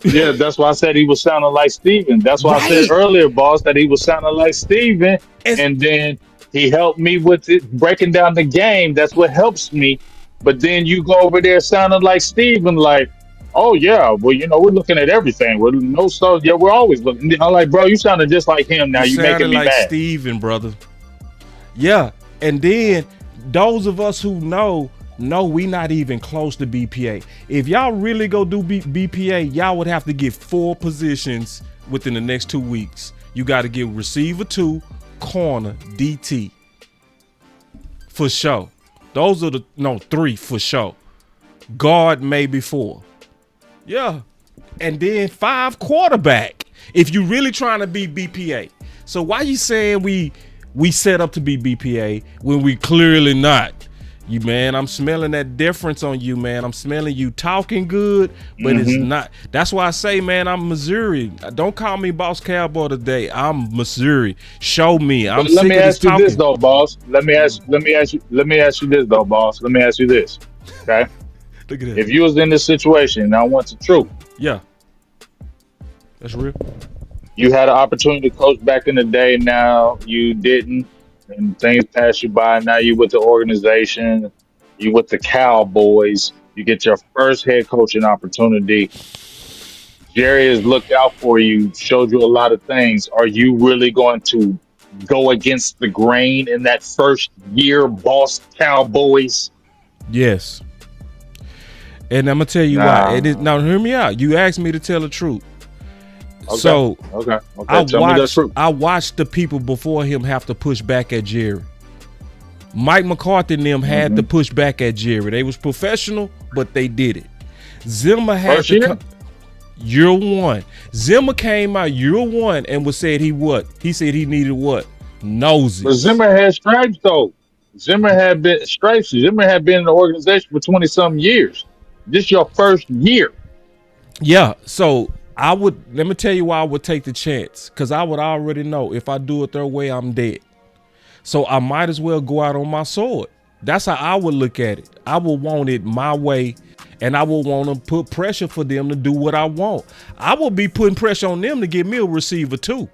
Yeah, that's why I said he was sounding like Steven. That's why I said earlier, boss, that he was sounding like Steven. And then he helped me with it, breaking down the game. That's what helps me. But then you go over there sounding like Steven, like, oh yeah, well, we're looking at everything. We're we're always looking. I'm like, bro, you sounded just like him now. You making me like mad. Steven, brother. Yeah. And then those of us who know we not even close to BPA. If y'all really go do BPA, y'all would have to get 4 positions within the next 2 weeks. You got to get receiver 2, corner, DT. For sure. Those are 3 for sure. Guard maybe 4. Yeah. And then 5 quarterback. If you really trying to be BPA. So why you saying we set up to be BPA when we clearly not? You man, I'm smelling that difference on you, man. I'm smelling you talking good, but it's not. That's why I say, man, I'm Missouri. Don't call me Boss Cowboy today. I'm Missouri. Show me. I'm sick of this talking. Let me ask you this though, boss. Let me ask you this though, boss. Let me ask you this. Okay? Look at this. If you was in this situation, and I want the truth. Yeah. That's real. You had an opportunity to coach back in the day, now you didn't. And things pass you by. Now you with the organization, you with the Cowboys. You get your first head coaching opportunity. Jerry has looked out for you, showed you a lot of things. Are you really going to go against the grain in that first year, Boss Cowboys? Yes. And I'm gonna tell you why. Now hear me out. You asked me to tell the truth. Okay. So I watched the people before him have to push back at Jerry. Mike McCarthy and them had to push back at Jerry. They was professional, but they did it. Zimmer had year 1. Zimmer came out year 1 and said he said he needed what? Noses. But Zimmer had stripes though. Zimmer had been in the organization for 20-something years. This your first year. Yeah. So let me tell you why I would take the chance, because I would already know if I do it their way, I'm dead. So I might as well go out on my sword. That's how I would look at it. I would want it my way, and I would want to put pressure for them to do what I want. I would be putting pressure on them to get me a receiver too.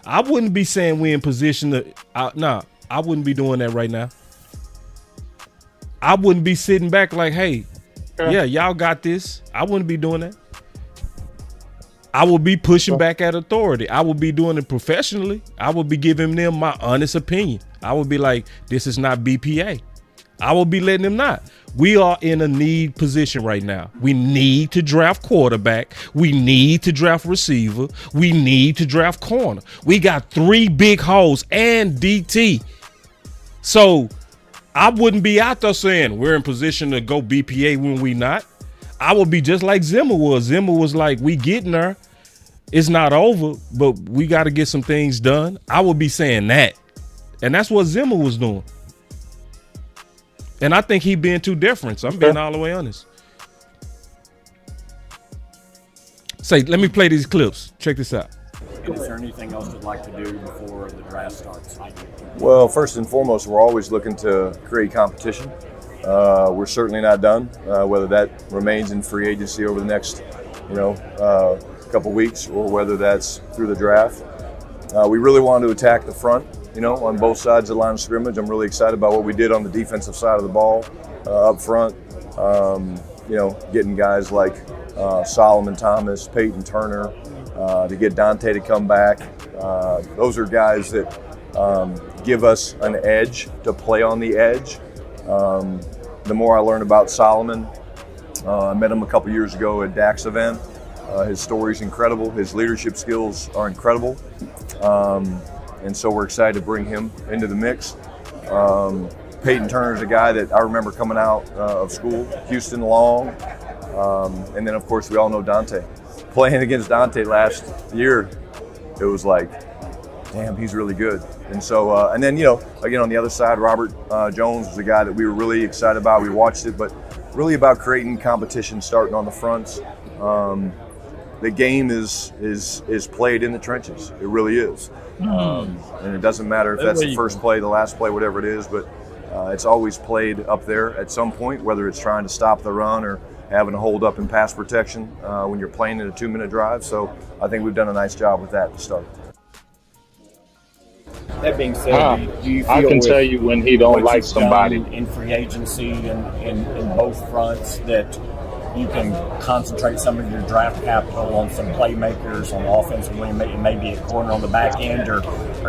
I wouldn't be saying we're in position to, I wouldn't be doing that right now. I wouldn't be sitting back like, hey, yeah, y'all got this. I wouldn't be doing that. I would be pushing back at authority. I would be doing it professionally. I would be giving them my honest opinion. I would be like, this is not BPA. I will be letting them know. We are in a need position right now. We need to draft quarterback. We need to draft receiver. We need to draft corner. We got 3 big holes and DT. So I wouldn't be out there saying we're in position to go BPA when we not. I would be just like Zimmer was. Zimmer was like, we getting there. It's not over, but we got to get some things done. I would be saying that. And that's what Zimmer was doing. And I think he being too different. So I'm being all the way honest. Let me play these clips. Check this out. Is there anything else you'd like to do before the draft starts? Well, first and foremost, we're always looking to create competition. We're certainly not done, whether that remains in free agency over the next, couple weeks, or whether that's through the draft. We really want to attack the front, on both sides of the line of scrimmage. I'm really excited about what we did on the defensive side of the ball up front. Getting guys like Solomon Thomas, Peyton Turner, to get Dante to come back. Those are guys that give us an edge to play on the edge. The more I learn about Solomon, I met him a couple years ago at Dak's event. His story's incredible. His leadership skills are incredible. And so we're excited to bring him into the mix. Peyton Turner's a guy that I remember coming out of school, Houston Long. And then, of course, we all know Dante. Playing against Dante last year, it was like, damn, he's really good. And so, and then, again, on the other side, Robert Jones was a guy that we were really excited about. We watched it, but really about creating competition starting on the fronts. The game is played in the trenches. It really is. And it doesn't matter if that's the first play, the last play, whatever it is, but it's always played up there at some point, whether it's trying to stop the run or having to hold up in pass protection when you're playing in a 2-minute drive. So I think we've done a nice job with that to start. That being said, do you feel I can tell you when he don't like somebody in free agency and in both fronts that you can concentrate some of your draft capital on some playmakers on the offensive wing, maybe a corner on the back end, or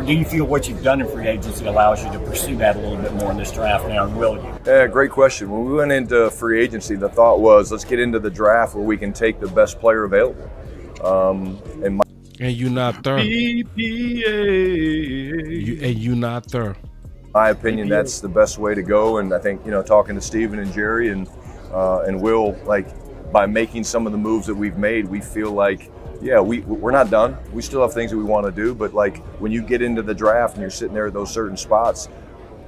do you feel what you've done in free agency allows you to pursue that a little bit more in this draft now, and will you? Yeah, great question. When we went into free agency, the thought was let's get into the draft where we can take the best player available. And you not there. You not there. My opinion, that's the best way to go. And I think, talking to Steven and Jerry and Will, like by making some of the moves that we've made, we feel like, yeah, we're not done. We still have things that we want to do. But like when you get into the draft and you're sitting there at those certain spots,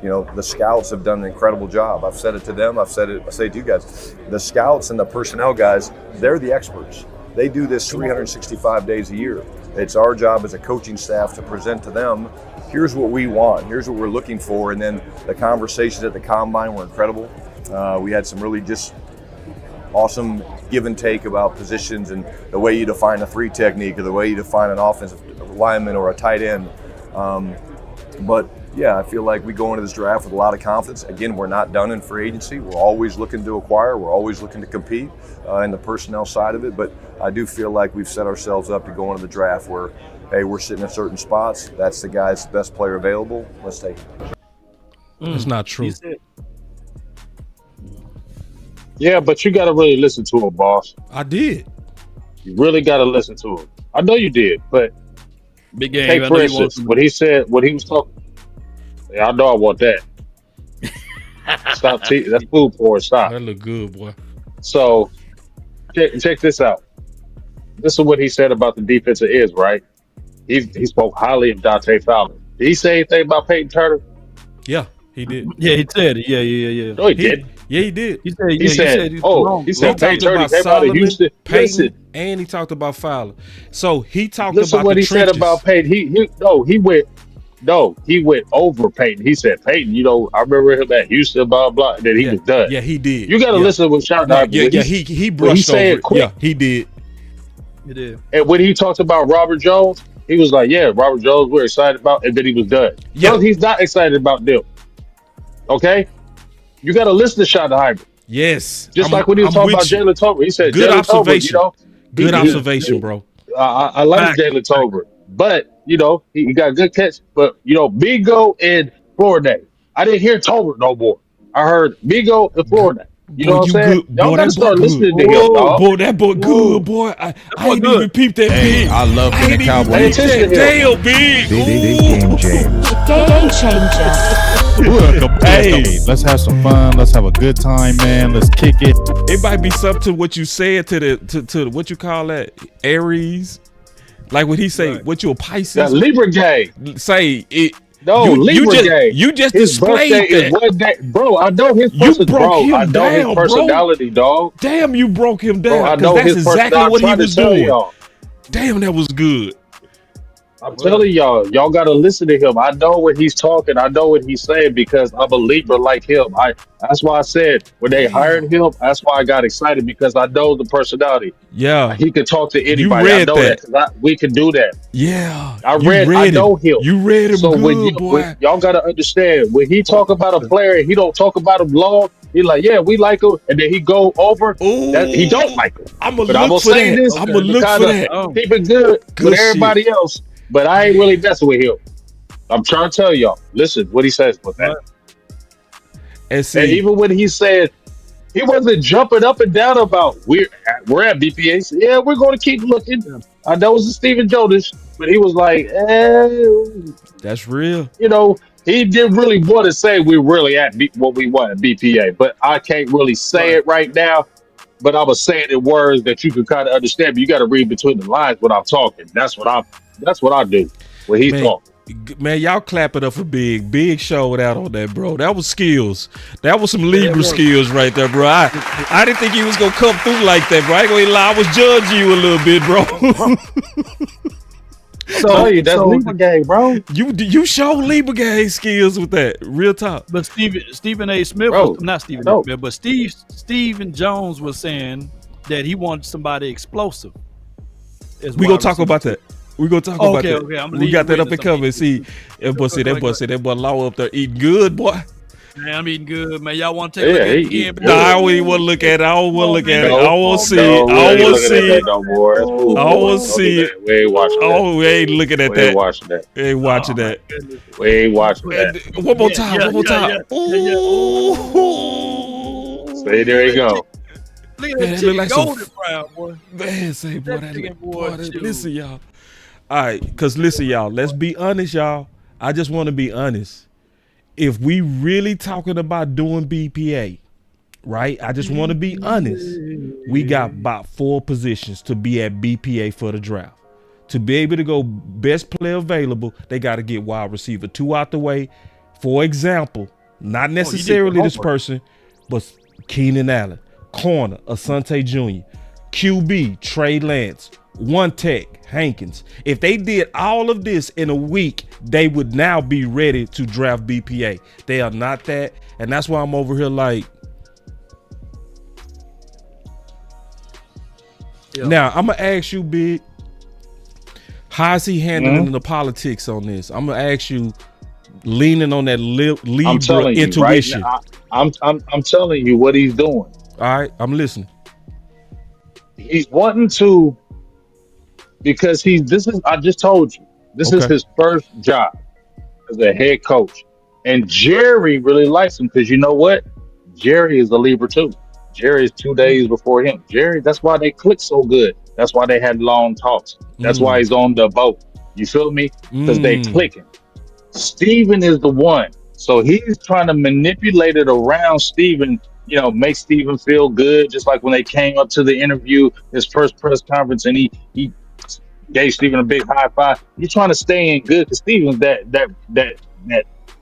the scouts have done an incredible job. I've said it to them. I say it to you guys. The scouts and the personnel guys, they're the experts. They do this 365 days a year. It's our job as a coaching staff to present to them, here's what we want, here's what we're looking for, and then the conversations at the Combine were incredible. We had some really just awesome give and take about positions and the way you define a 3 technique or the way you define an offensive lineman or a tight end. But yeah, I feel like we go into this draft with a lot of confidence. Again, we're not done in free agency. We're always looking to acquire. We're always looking to compete in the personnel side of it. But I do feel like we've set ourselves up to go into the draft where, hey, we're sitting in certain spots. That's the guy's best player available. Let's take it. It's not true. Yeah, but you got to really listen to him, boss. I did. You really got to listen to him. I know you did, but big game. take for instance what he said, what he was talking. Yeah, I know I want that. Stop. That's food for it. Stop. That look good, boy. So check this out. This is what he said about the defensive ends, right? He spoke highly of Dante Fowler. Did he say anything about Peyton Turner? Yeah, he did. Yeah, he said it. Yeah. No, he did. Yeah, he did. He said Peyton Turner came out of Houston. Peyton, and he talked about Fowler. So he talked Listen about what the he trenches. said about Peyton. He went over Peyton. He said, Peyton, I remember him at Houston, blah, blah, and then he was done. Yeah, he did. You got to listen to what Schottenheimer. He brushed over it. Yeah, he did. He did. And when he talked about Robert Jones, he was like, yeah, Robert Jones, we're excited about, and then he was done. Yeah. So he's not excited about them. Okay? You got to listen to Schottenheimer. Yes. Just like when he was talking about Jalen Tolbert. He said, good Jalen observation. Tolbert, good observation, bro. I like Jalen Tolbert. But, he got a good catch. But, Bigo and Florida. I didn't hear Tolbert no more. I heard Bigo and Florida. You know what I'm saying? Y'all got to start listening to him, dog. Boy, that boy good, boy. I ain't even peeped that big. I love being a Cowboy. Damn, big. Game changer. Game changer. Welcome. Hey, let's have some fun. Let's have a good time, man. Let's kick it. It might be something to what you said to the what you call that, Aries. Like what he say, right. What you a Pisces? That Libra gang. Say it. No, Libra gang. You just his displayed birthday that. is one day. Bro, I know his personality, dog. Damn, you broke him down. Bro, I know that's his exactly what he was doing. Y'all. Damn, that was good. I'm telling y'all got to listen to him. I know what he's talking. I know what he's saying because I'm a Libra like him. That's why I said when they hired him, that's why I got excited because I know the personality. Yeah. He could talk to anybody. You read I know that. We can do that. Yeah. I know him. You read him so good, boy. When y'all got to understand, when he talk about a player, he don't talk about him long. He like, yeah, we like him. And then he go over. He don't like him. I'm going to look for that. I'm going to look for that. Keep it good with everybody else. But I ain't really messing with him. I'm trying to tell y'all. Listen, what he says with that. And even when he said He wasn't jumping up and down about we're at BPA. So, yeah, we're going to keep looking. That was a Stephen Jonas, but he was like, That's real. you know, he didn't really want to say we're really at what we want at BPA, but I can't really say Right. it right now. But I was saying it in words that you can kind of understand. But you got to read between the lines when I'm talking. That's what I do when he's Man, talking. man, y'all clap it up for Big. Big showed out on that, bro. That was skills. That was some Libra skills right there, bro. I didn't think he was gonna come through like that, bro. I ain't gonna lie, I was judging you a little bit, bro. That's Libra game, bro. You show Libra game skills with that. Real talk. But Stephen A. Smith, not Stephen A. Smith, but Stephen Jones was saying that he wanted somebody explosive. We gonna talk about that. We gonna talk about that. Okay, we got that up and coming. See, that boy Law up there eating good, boy. Man, I'm eating good, man. Y'all want to take a look at it again? Nah, I don't even want to look at it. I don't want to look at it. I want to see it. I want to see it. I want to see it. We ain't watching that. Oh, we ain't looking at that. We ain't watching that. We ain't watching that. We ain't watching that. One more time. One more time. See, there you go. Look at that chicken golden brown, boy. Man, say, boy, listen, y'all. All right, because listen, y'all. Let's be honest, y'all. I just want to be honest. If we really talking about doing BPA, right? I just want to be honest. We got about 4 positions to be at BPA for the draft. To be able to go best player available, they got to get wide receiver 2 out the way. For example, not necessarily this person, but Keenan Allen. Corner, Asante Jr. QB, Trey Lance. One tech, Hankins. If they did all of this in a week, they would now be ready to draft BPA. They are not that, and that's why I'm over here like. Now I'm gonna ask you, Big. How is he handling the politics on this? I'm gonna ask you, leaning on that Libra intuition. Right now, I'm telling you what he's doing. All right, I'm listening. He's wanting to. Because I just told you, this is his first job as a head coach. And Jerry really likes him because you know what? Jerry is a Libra too. Jerry is 2 days before him. Jerry, that's why they click so good. That's why they had long talks. That's why he's on the boat. You feel me? Because they clicking. Steven is the one. So he's trying to manipulate it around Steven, make Steven feel good. Just like when they came up to the interview, his first press conference, and he gave Steven a big high five. You're trying to stay in good because Steven's that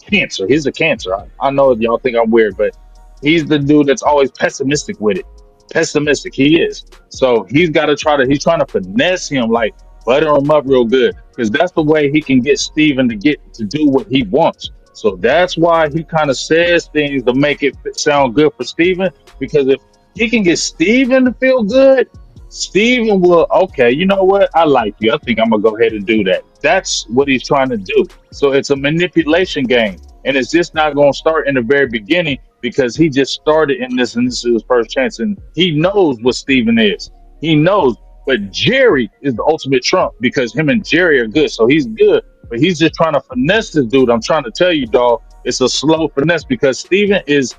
cancer. He's a cancer. I know y'all think I'm weird, but he's the dude that's always pessimistic with it. Pessimistic, he is. So he's trying to finesse him, like butter him up real good, because that's the way he can get Steven to do what he wants. So that's why he kind of says things to make it sound good for Steven, because if he can get Steven to feel good, Steven will, okay, you know what? I like you. I think I'm going to go ahead and do that. That's what he's trying to do. So it's a manipulation game. And it's just not going to start in the very beginning because he just started in this and this is his first chance. And he knows what Steven is. He knows. But Jerry is the ultimate trump because him and Jerry are good. So he's good. But he's just trying to finesse this dude. I'm trying to tell you, dog, it's a slow finesse because Steven is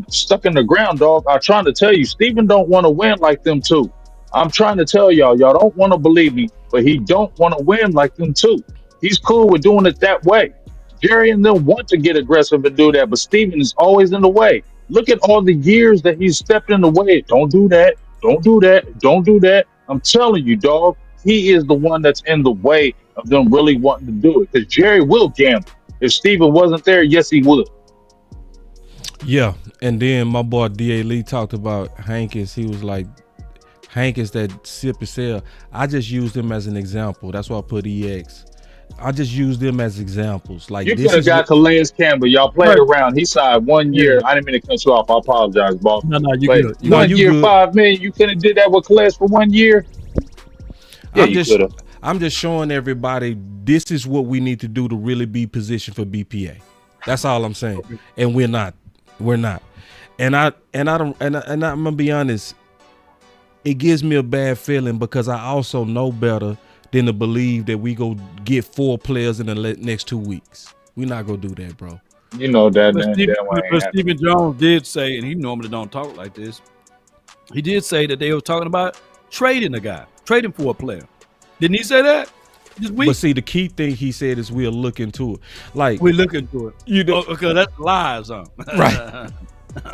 stuck in the ground, dog. I'm trying to tell you, Steven don't want to win like them too. I'm trying to tell y'all don't want to believe me, but he don't want to win like them too. He's cool with doing it that way. Jerry and them want to get aggressive and do that, but Steven is always in the way. Look at all the years that he's stepped in the way. Don't do that. Don't do that. Don't do that. I'm telling you, dog, he is the one that's in the way of them really wanting to do it. Because Jerry will gamble. If Steven wasn't there, yes, he would. Yeah, and then my boy D.A. Lee talked about Hankins. He was like, Hankins that sippy sell. I just used him as an example. That's why I put EX. I just used them as examples. Like you could have got to Lance Campbell. Y'all played around. He signed 1 year. I didn't mean to cut you off. I apologize, boss. No, you good. One year, good. $5 million. You couldn't have did that with Calais for 1 year. Yeah, you could have. I'm just showing everybody this is what we need to do to really be positioned for BPA. That's all I'm saying. And we're not. We're not. And I'm gonna be honest. It gives me a bad feeling because I also know better than to believe that we go get 4 players in the next 2 weeks. We're not gonna do that, bro. You know that But, that one ain't happening. Stephen Jones did say, and he normally don't talk like this. He did say that they were talking about trading a guy, trading for a player. Didn't he say that this week? But see, the key thing he said is we'll look into it. Like we look into it. You know, because that's lies, huh? Right.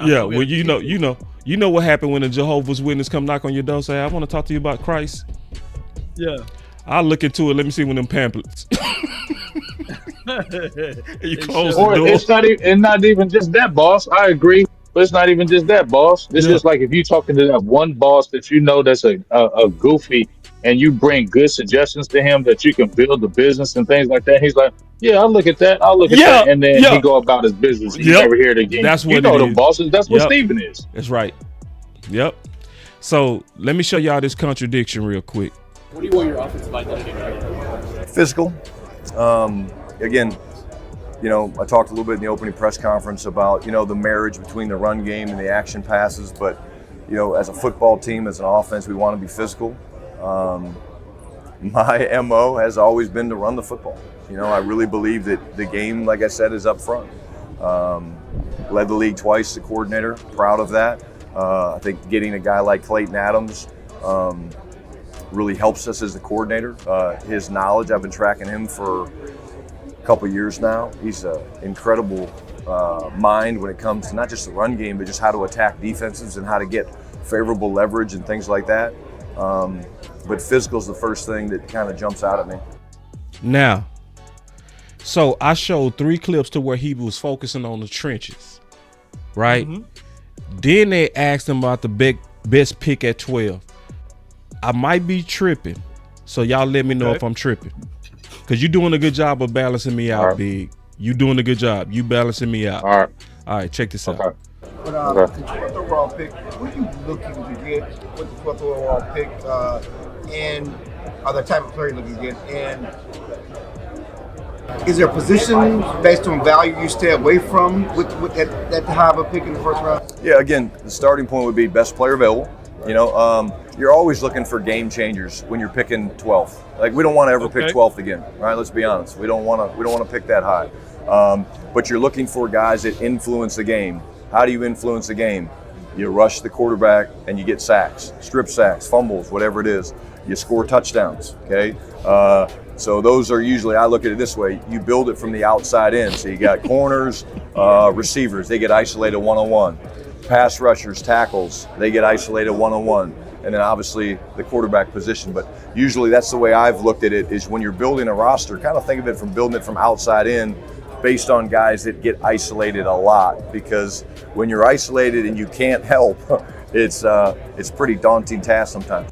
Yeah. Well, you know what happened when a Jehovah's Witness come knock on your door, say, "I want to talk to you about Christ." Yeah. I'll look into it. Let me see one of them pamphlets. You close the Or door. it's not even just that, boss. I agree, but it's not even just that, boss. It's just like if you talking to that one boss that you know that's a goofy, and you bring good suggestions to him that you can build the business and things like that. He's like, yeah, I'll look at that. I'll look at that, and then he go about his business. And you never hear it again. That's what you know it the is. bosses. That's what Steven is. That's right. Yep. So let me show y'all this contradiction real quick. What do you want your offensive identity to be? Physical. Again, I talked a little bit in the opening press conference about, the marriage between the run game and the action passes. But, as a football team, as an offense, we want to be physical. My MO has always been to run the football. I really believe that the game, like I said, is up front. Led the league twice, the coordinator, proud of that. I think getting a guy like Clayton Adams really helps us as the coordinator. His knowledge, I've been tracking him for a couple years now. He's an incredible mind when it comes to not just the run game, but just how to attack defenses and how to get favorable leverage and things like that. But physical is the first thing that kind of jumps out at me. Now, so I showed 3 clips to where he was focusing on the trenches, right? Mm-hmm. Then they asked him about the best pick at 12. I might be tripping, so y'all let me know if I'm tripping. Because you're doing a good job of balancing me out, Big. You doing a good job. You balancing me out. All right, check this out. But the 12th overall pick, what are you looking to get with the 12th overall pick, and the type of player you're looking to get? And is there a position based on value you stay away from with that high of a pick in the first round? Yeah, again, the starting point would be best player available. You're always looking for game changers when you're picking 12th. Like, we don't want to ever pick 12th again, right? Let's be honest. We don't want to pick that high. But you're looking for guys that influence the game. How do you influence the game? You rush the quarterback and you get sacks, strip sacks, fumbles, whatever it is. You score touchdowns, okay? So those are usually, I look at it this way, you build it from the outside in. So you got corners, receivers, they get isolated one-on-one. Pass rushers, tackles, they get isolated one-on-one. And then obviously the quarterback position. But usually that's the way I've looked at it, is when you're building a roster, kind of think of it from building it from outside in, based on guys that get isolated a lot. Because when you're isolated and you can't help, it's pretty daunting task sometimes.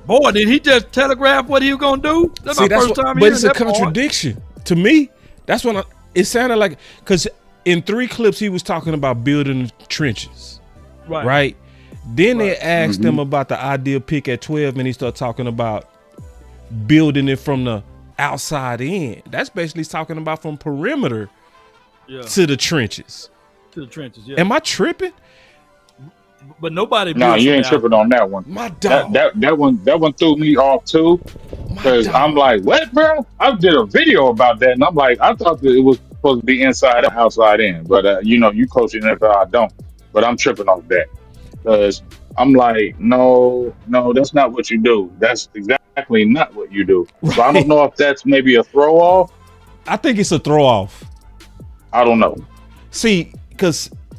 Boy, did he just telegraph what he was gonna do? That's my first time but it's a that contradiction to me. That's when it sounded like, because in 3 clips he was talking about building trenches, right? Then they asked him about the ideal pick at 12, and he started talking about building it from the outside in. That's basically talking about from perimeter to the trenches. To the trenches, yeah. Am I tripping? But nobody. No, you ain't tripping on that one. My dog. That one threw me off too, because I'm like, what, bro? I did a video about that, and I'm like, I thought that it was supposed to be inside and outside in, but you coach in NFL, I don't. But I'm tripping off that, because I'm like, no, that's not what you do. That's exactly not what you do. So I don't know if that's maybe a throw off. I think it's a throw off. I don't know. See,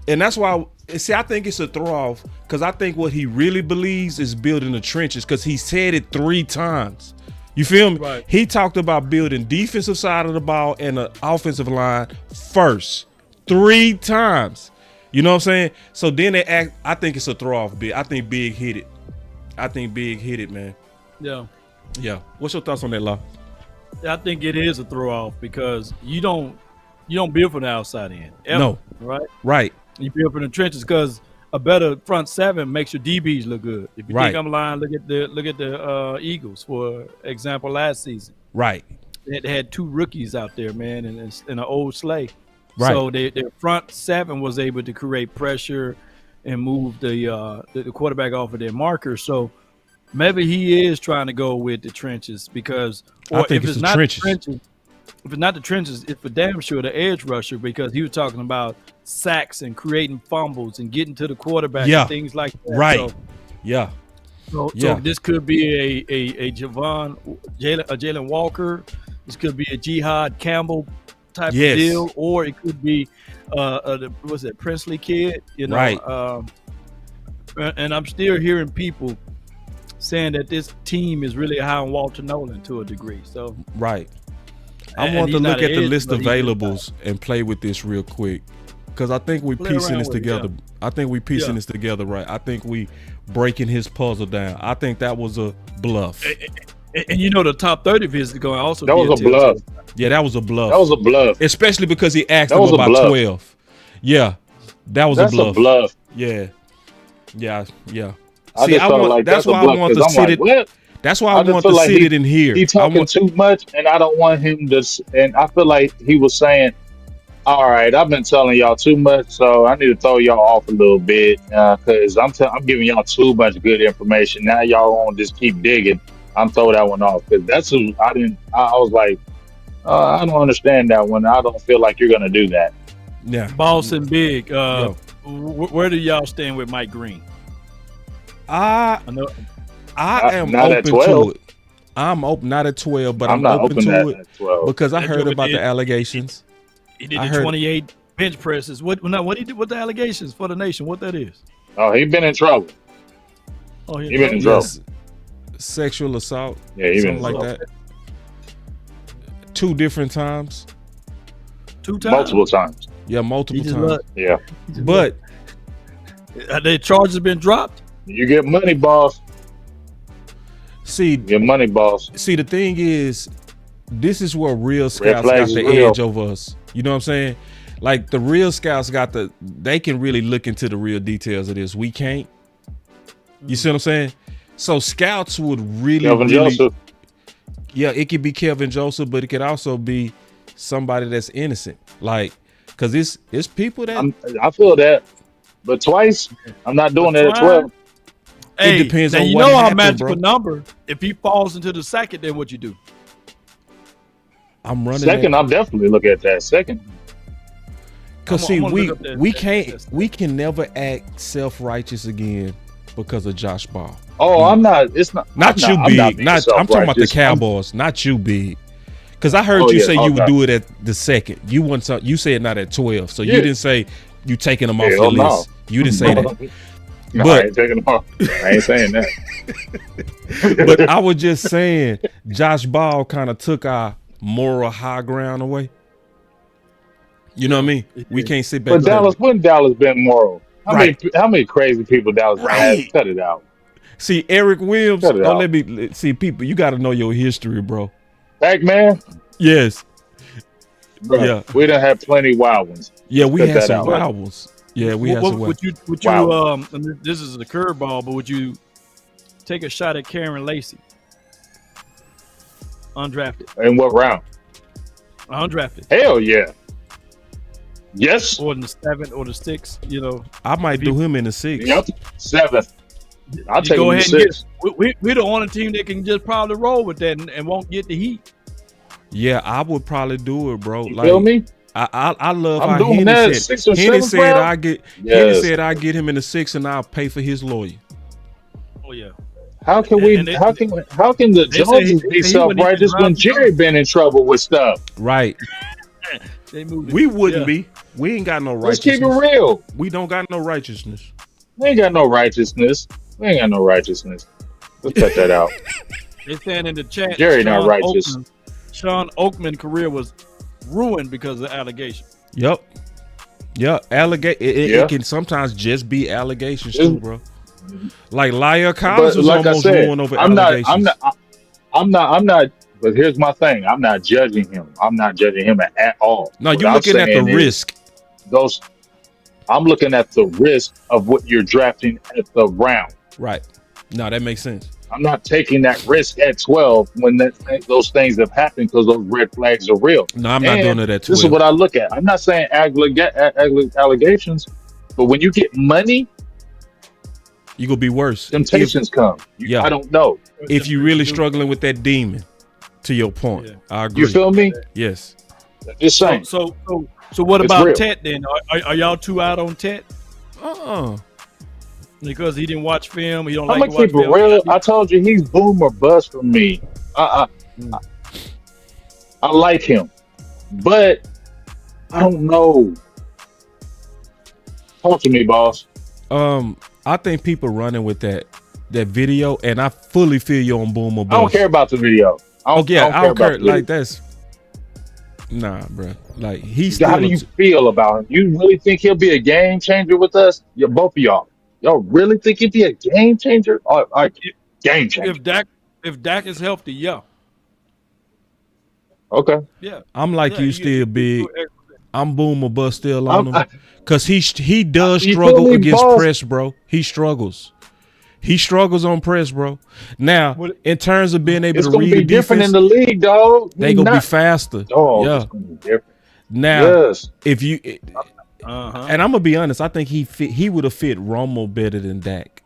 and that's why. See, I think it's a throw off, because I think what he really believes is building the trenches, because he said it 3 times. You feel me? Right. He talked about building defensive side of the ball and the offensive line first 3 times. You know what I'm saying? So then they act. I think it's a throw off. Big. I think Big hit it. Man. Yeah. Yeah. What's your thoughts on that, Law? I think it is a throw off, because you don't build from the outside in. Ever, no. Right. You build from the trenches, because a better front 7 makes your DBs look good. If you think I'm lying, look at the Eagles, for example, last season. Right. They had 2 rookies out there, man, in an old sleigh. Right. So their front 7 was able to create pressure and move the quarterback off of their marker. So maybe he is trying to go with the trenches, because, or I think if it's not trenches. trenches, if it's not the trenches, it's for damn sure the edge rusher, because he was talking about sacks and creating fumbles and getting to the quarterback and things like that. Right. So this could be a Jalen Walker. This could be a Jihad Campbell type of deal, or it could be what's that Princely kid? You know, right. And I'm still hearing people saying that this team is really high on Walter Nolan to a degree. So right. I want to look at the list of availables and play with this real quick, because I think we're piecing this together. I think we're piecing this together right. I think we breaking his puzzle down. I think that was a bluff. And you know the top 30 of his is going to also that be was a bluff. Yeah, that was a bluff. That was a bluff. Especially because he asked him about 12. Yeah, that was a bluff. That's a bluff. Yeah. I See, that's why I want to sit it. That's why I want to sit it in here. He's talking too much, and I don't want him to. And I feel like he was saying, "All right, I've been telling y'all too much, so I need to throw y'all off a little bit because I'm giving y'all too much good information. Now y'all won't just keep digging. I'm throwing that one off because that's who I didn't. I was like, I don't understand that one. I don't feel like you're gonna do that. Yeah, Boss and Big. Where do y'all stand with Mike Green? I am not open at 12. to it. I'm open, not at 12, but I'm not open to it at 12 because I heard about the allegations. He did the 28 bench presses. What he did with the allegations for the nation? What that is? Oh, he been in trouble. Oh, he been in trouble. Yes. Sexual assault. Yeah, he something been like that. 2 different times. 2 times. Multiple times. Yeah, multiple times. Yeah. But are the charges been dropped? You get money, boss. See, your money, boss. See, the thing is, this is where real scouts got the edge over us. You know what I'm saying? Like the real scouts they can really look into the real details of this. We can't. You see what I'm saying? So scouts would really, Joseph. Yeah, it could be Kelvin Joseph, but it could also be somebody that's innocent. Like, cause it's people that I feel that, but twice I'm not doing that at 12. Hey, it depends now on you what know happened, our magical bro. number. If he falls into the second, then what you do? I'm running second. I'm definitely look at that second. Cause see, we can never act self-righteous again because of Josh Ball. Oh, I'm not. It's not. Not you, Big. I'm talking about the Cowboys. Not you, Big. Because I heard you say you would do it at the second. You said not at 12. So you didn't say you taking them off the list. You didn't say that. No, but, I ain't taking them off. I ain't saying that. But I was just saying, Josh Ball kind of took our moral high ground away. You know what I mean? We can't sit back. But when Dallas been moral? How many crazy people Dallas has? Cut it out. See, Eric Williams. Let me see, people. You got to know your history, bro. Pac-Man. Yes. Bro, yeah. We done had plenty wild ones. Yeah, we had some wild ones. Yeah, we had some. Would you this is the curveball, but would you take a shot at Karen Lacey? Undrafted. In what round? Undrafted. Hell yeah. Yes. Or in the 7th or the 6th, you know. I might do him in the 6th. Yep. 7th. I'll take him in the 6th. We're the only team that can just probably roll with that and won't get the heat. Yeah, I would probably do it, bro. You feel me? I love I'm how doing Henny that, said. Henny said I get him in the 6th and I'll pay for his lawyer. Oh yeah. How can the Joneses be self-righteous when Jerry been in trouble with stuff? Right. We wouldn't be. We ain't got no righteousness. Let's keep it real. We don't got no righteousness. We ain't got no righteousness. Let's cut that out. They're saying in the chat, Jerry not righteous. Sean Oakman's career was ruined because of the allegation. Yep. Yeah, it can sometimes just be allegations too, bro. Like Lyle Collins was almost ruined over allegations. I'm not. But here's my thing: I'm not judging him. I'm not judging him at all. No, you're looking at the risk. I'm looking at the risk of what you're drafting at the round. Right. No, that makes sense. I'm not taking that risk at 12 when those things have happened because those red flags are real. No, I'm not doing it at 12. This is what I look at. I'm not saying allegations, but when you get money, you're going to be worse. Temptations come. I don't know. If you're really struggling with that demon, To your point, I agree. You feel me? Yes. Just saying. So what It's about real. Tet then? Are y'all two out on Tet? Uh-uh. Because he didn't watch film. He don't I'm like gonna to watch keep it film. real. I told you he's boom or bust for me. I like him, but I don't know. Talk to me, boss. I think people running with that video, and I fully feel you on boom or bust. I don't care about the video. I don't care about the video. Like that's nah, bro. Like he's How still. do you feel about him? You really think he'll be a game changer with us? Yeah, both of y'all. Y'all really think he'd be a game changer? Or game changer? If Dak is healthy, yeah. Okay. Yeah. I'm like Yeah, you still big. I'm boom or bust still on him I- because he does You struggle feel me, against boss? press, bro. He struggles. He struggles on press, bro. Now, in terms of being able It's to gonna read be the different defense, in the league, dog. they gonna be faster. Dog, Yeah. it's gonna be different. Now, Yes. if you and I'm gonna be honest, I think he would have fit Romo better than Dak.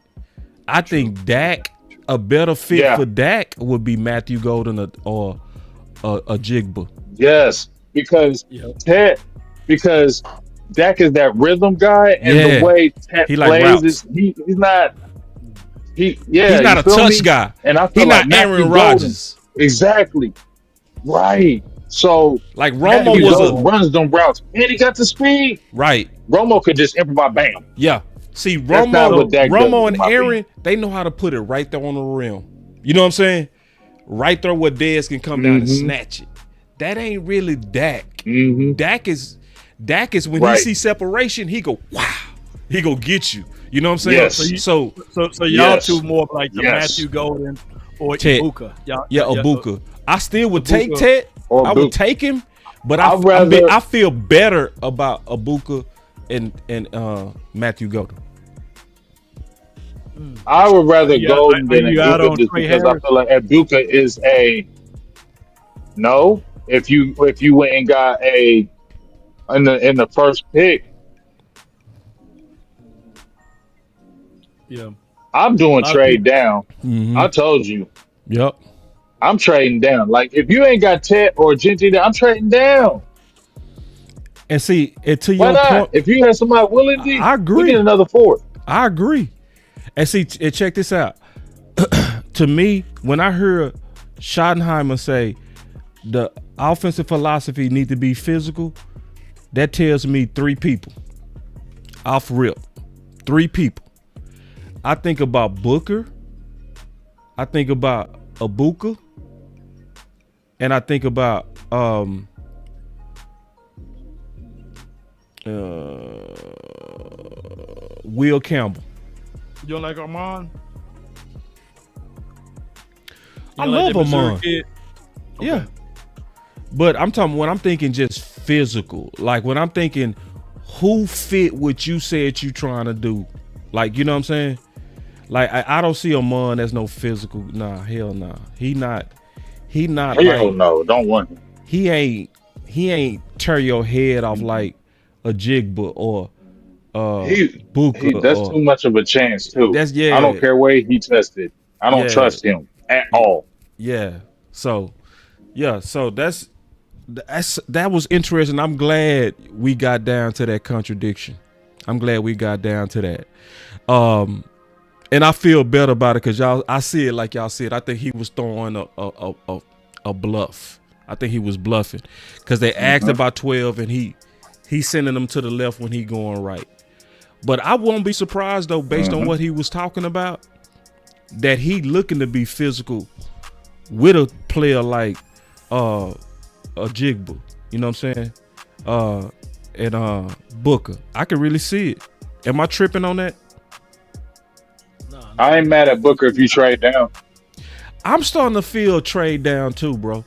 I think Dak, a better fit for Dak would be Matthew Golden or a Jigba. Yes, because because Dak is that rhythm guy, and the way Ted He like plays routes. is he's not. He's He's not you a feel touch me? guy. And I He feel like not Aaron Matthew Rodgers. Golden, exactly. Right. So like Romo Matthew was Golden runs them routes, and he got the speed. Right. Romo could just improvise, bam. Yeah. See, That's not what Dak does, Romo in and my Aaron, they know how to put it right there on the rim. You know what I'm saying? Right there where Dez can come down and snatch it. That ain't really Dak. Dak is when he see separation, he go, wow. He go get you. You know what I'm saying? Yes. So y'all two more like the Matthew Golden or Ted. Ibuka. Ibuka. I still would take Ibuka. Ted. Or I would Ibuka. take him, but I feel better about Ibuka and Matthew Golden. I would rather You Golden got- are than you out Ibuka on just Trey because I Harris? feel like Ibuka is a no. If you went and got a in the first pick, Yeah. I'm doing lot of trade down. I told you. Yep. I'm trading down. Like if you ain't got Ted or Ginty, I'm trading down. And see, to Why your not? point, If you had somebody willing, I agree. We get another fourth. I agree. And see, and check this out. To me, when I heard Schottenheimer say the offensive philosophy need to be physical, that tells me 3 people. Off rip. 3 people. I think about Booker. I think about Ibuka. And I think about Will Campbell. You don't like Armand? I love Armand. Okay. Yeah. But I'm talking when I'm thinking just physical. Like when I'm thinking who fit what you said you trying to do. Like, you know what I'm saying? Like I don't see Armand as no physical. Nah, hell nah. He not Hell like, no, don't want him. He ain't tear your head off like a Jigba or Buka. That's too much of a chance too. That's I don't care where he tested. I don't trust him at all. Yeah. So that was interesting. I'm glad we got down to that contradiction. I'm glad we got down to that. And I feel better about it because I see it like y'all see it. I think he was throwing a bluff. I think he was bluffing because they asked about 12 and he's sending them to the left when he going right. But I won't be surprised though, based on what he was talking about, that he looking to be physical with a player like a Jigba. You know what I'm saying? And Booker. I can really see it. Am I tripping on that? I ain't mad at Booker if you trade down. I'm starting to feel trade down too, bro.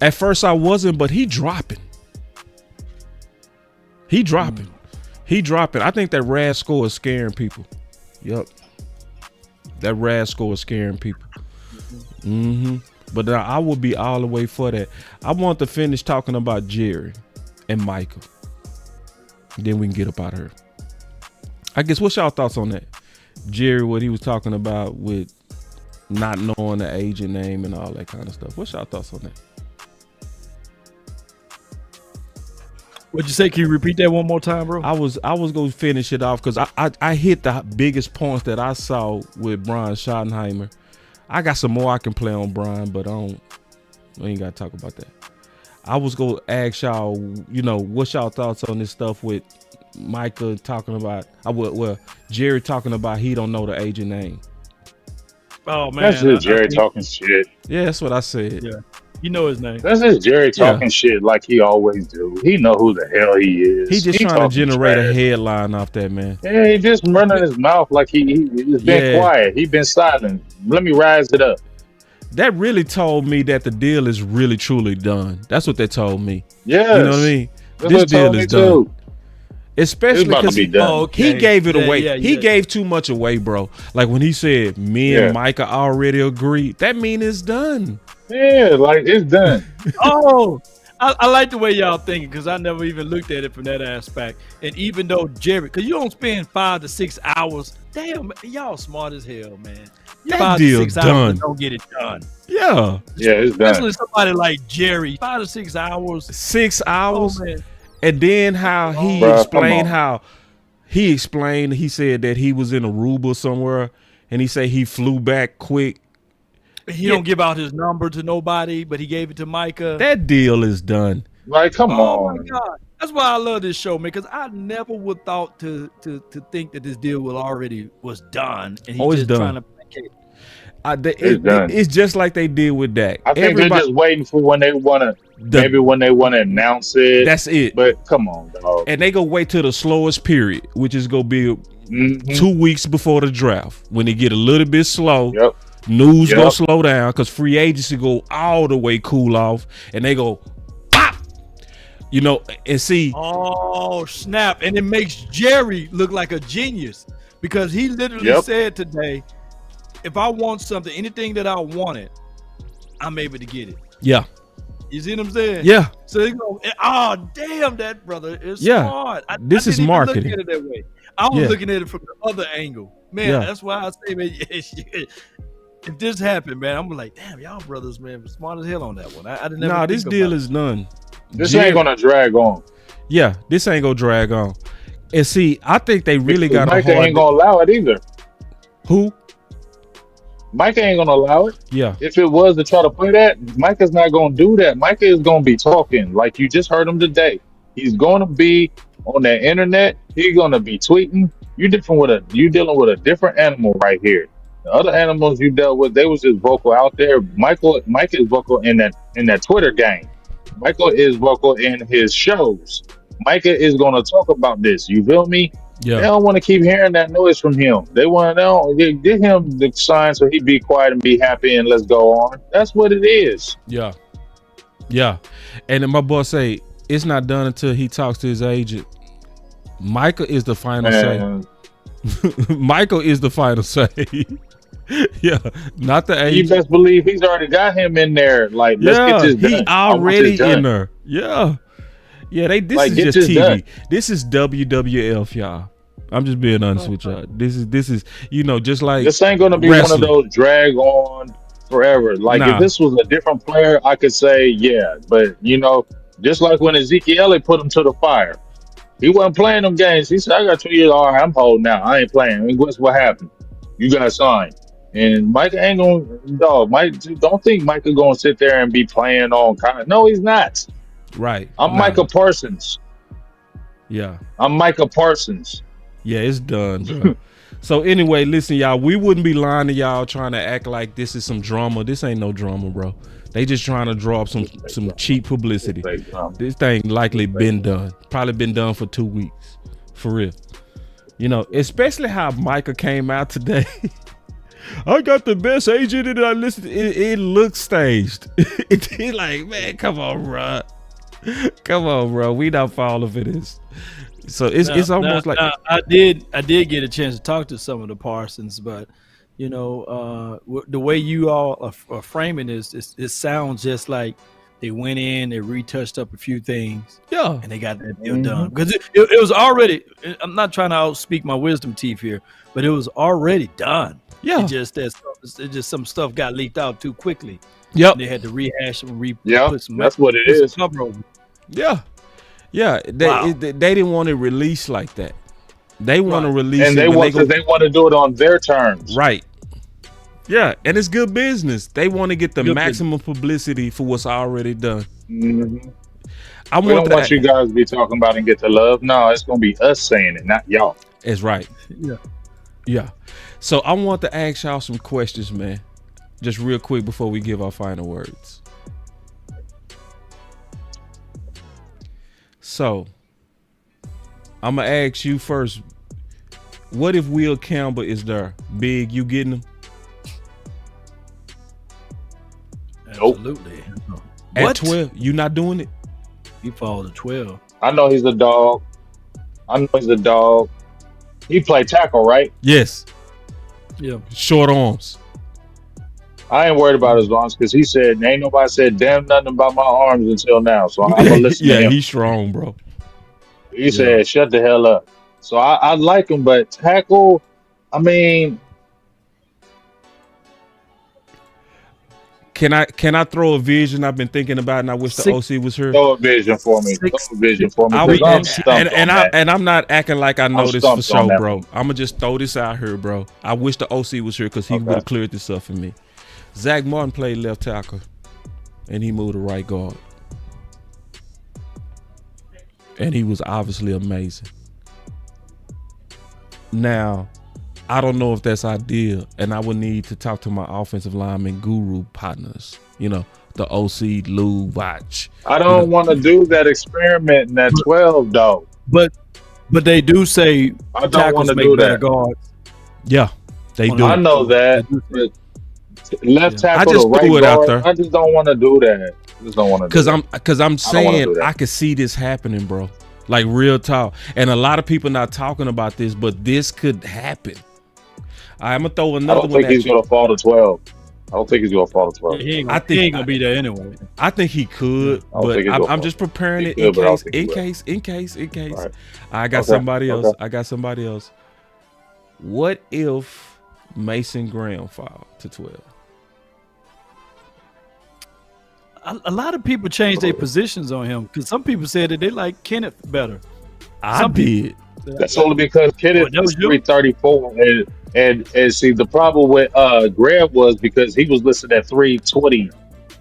At first I wasn't, but he dropping. He dropping. I think that RAS score is scaring people. Yep. That RAS score is scaring people. But I would be all the way for that. I want to finish talking about Jerry and Micah. Then we can get up out of here. I guess what's y'all thoughts on that? Jerry, what he was talking about with not knowing the agent name and all that kind of stuff. What's y'all thoughts on that? What'd you say? Can you repeat that one more time, bro? I was gonna finish it off because I hit the biggest points that I saw with Brian Schottenheimer. I got some more I can play on Brian, but we ain't gotta talk about that. I was gonna ask y'all, what's y'all thoughts on this stuff with Micah talking about, Jerry talking about he don't know the agent name. Oh man, that's just Jerry talking shit. Yeah, that's what I said. Yeah, you know his name. That's just Jerry talking shit like he always do. He know who the hell he is. He just trying to generate a headline off that, man. Yeah, he just running his mouth like he's been quiet. He been silent. Let me rise it up. That really told me that the deal is really truly done. That's what they told me. Yeah, you know what I mean. That's this deal is done. Too. Especially because he gave it away. Yeah, he gave too much away, bro. Like when he said, me and Micah already agreed. That mean it's done. Yeah, like it's done. Oh, I like the way y'all thinking because I never even looked at it from that aspect. And even though Jerry, because you don't spend 5 to 6 hours, damn, y'all smart as hell, man. That deal done. Don't get it done. Yeah, it's done. Especially somebody like Jerry, 5 to 6 hours. 6 hours. Oh, man. And then how he explained he said that he was in Aruba somewhere and he said he flew back quick. He don't give out his number to nobody, but he gave it to Micah. That deal is done. Like, come on. Oh my God. That's why I love this show, man, because I never would thought to think that this deal was done. And he's just trying to placate. It's just like they did with Dak. I think they're just waiting for when they want to, maybe when they want to announce it. That's it. But come on, dog. And they go wait till the slowest period, which is going to be 2 weeks before the draft. When they get a little bit slow, news go slow down because free agency go all the way cool off. And they go, pop! And see. Oh, snap. And it makes Jerry look like a genius because he literally said today, if I want something, anything that I wanted, I'm able to get it. Yeah. You see what I'm saying? Yeah. So they go, oh, damn, that brother is smart. This is marketing. Look at it that way. I was looking at it from the other angle. Man, that's why I say, man, if this happened, man, I'm like, damn, y'all brothers, man, smart as hell on that one. I didn't know. Nah, this deal is done. This ain't going to drag on. Yeah, this ain't going to drag on. And see, I think they really got Micah ain't going to allow it either. Who? Micah ain't gonna allow it. Yeah. If it was to try to play that, Micah's not gonna do that. Micah is gonna be talking like you just heard him today. He's gonna be on the internet. He's gonna be tweeting. You dealing with a different animal right here. The other animals you dealt with, they was just vocal out there. Micah is vocal in that Twitter game. Micah is vocal in his shows. Micah is gonna talk about this. You feel me? Yeah. They don't want to keep hearing that noise from him. They want to get him the sign so he be quiet and be happy and let's go on. That's what it is. Yeah. Yeah. And then my boss say it's not done until he talks to his agent. Micah is the final say. Michael is the final say. Yeah, not the agent. You best believe he's already got him in there. Like, let's get this done. He already in there. Yeah. Yeah, this is just TV. Done. This is WWF, y'all. I'm just being honest with y'all. This is just like this ain't gonna be wrestling. One of those drag on forever. Like if this was a different player, I could say yeah. But just like when Ezekiel put him to the fire, he wasn't playing them games. He said, "I got 2 years. All right, I'm holding out. I ain't playing." And guess what happened? You got signed. And Micah ain't gonna don't think Micah gonna sit there and be playing on no, he's not. Right. I'm Micah Parsons. Yeah. I'm Micah Parsons. Yeah, it's done, bro. So anyway, listen, y'all, we wouldn't be lying to y'all trying to act like this is some drama. This ain't no drama, bro. They just trying to draw up some cheap publicity. This thing likely been done. Probably been done for 2 weeks. For real. Especially how Micah came out today. I got the best agent and I listened. It looks staged. It's like, man, come on, bro. Come on, bro. We not falling for this. So it's almost like I did get a chance to talk to some of the Parsons, but the way you all are framing this, it sounds just like they went in, they retouched up a few things, and they got that deal done because it was already. I'm not trying to outspeak my wisdom teeth here, but it was already done. Yeah. It just some stuff got leaked out too quickly. Yep. And they had to rehash and Yep, that's what it is. Yeah. Yeah. They didn't want it released like that. They want to release and it. They want to do it on their terms. Right. Yeah, and it's good business. They want to get the maximum publicity for what's already done. Mm-hmm. We don't want you guys to be talking about and get the love. No, it's going to be us saying it, not y'all. It's right. Yeah. So I want to ask y'all some questions, man. Just real quick before we give our final words. So I'm going to ask you first. What if Will Campbell is there? Big, you getting him? Absolutely. At 12, you not doing it? He falls to 12. I know he's a dog. He played tackle, right? Yes. Yeah. Short arms. I ain't worried about his arms because he said ain't nobody said damn nothing about my arms until now. So I'm gonna listen to him. He's strong, bro. He said shut the hell up. So I like him, but tackle, I mean, can I throw a vision I've been thinking about, and I wish the OC was here? Throw a vision for me. And I'm not acting like I know this for sure, bro. I'm gonna just throw this out here, bro. I wish the OC was here because he would have cleared this up for me. Zach Martin played left tackle, and he moved to right guard, and he was obviously amazing. Now, I don't know if that's ideal, and I would need to talk to my offensive lineman guru partners. You know, the OC, Lou, Watch. I don't want to do that experiment in that 12, though. But they do say I don't want to make do better that. Guards. Yeah, they do. I know that. But left tackle, I just to right threw it out guard, there. I just don't want to do that. Because I'm saying I could see this happening, bro. Like real talk. And a lot of people not talking about this, but this could happen. I'm gonna throw another one. I don't think he's gonna fall to 12. I don't think he's gonna fall to 12. He ain't gonna be there anyway. I think he could, but I'm just preparing it in case. Right. I got somebody else. I got somebody else. What if Mason Graham fall to 12? A lot of people changed their positions on him because some people said that they like Kenneth better. I did. That's only because Kenneth was 334, and see the problem with Graham was because he was listed at 320,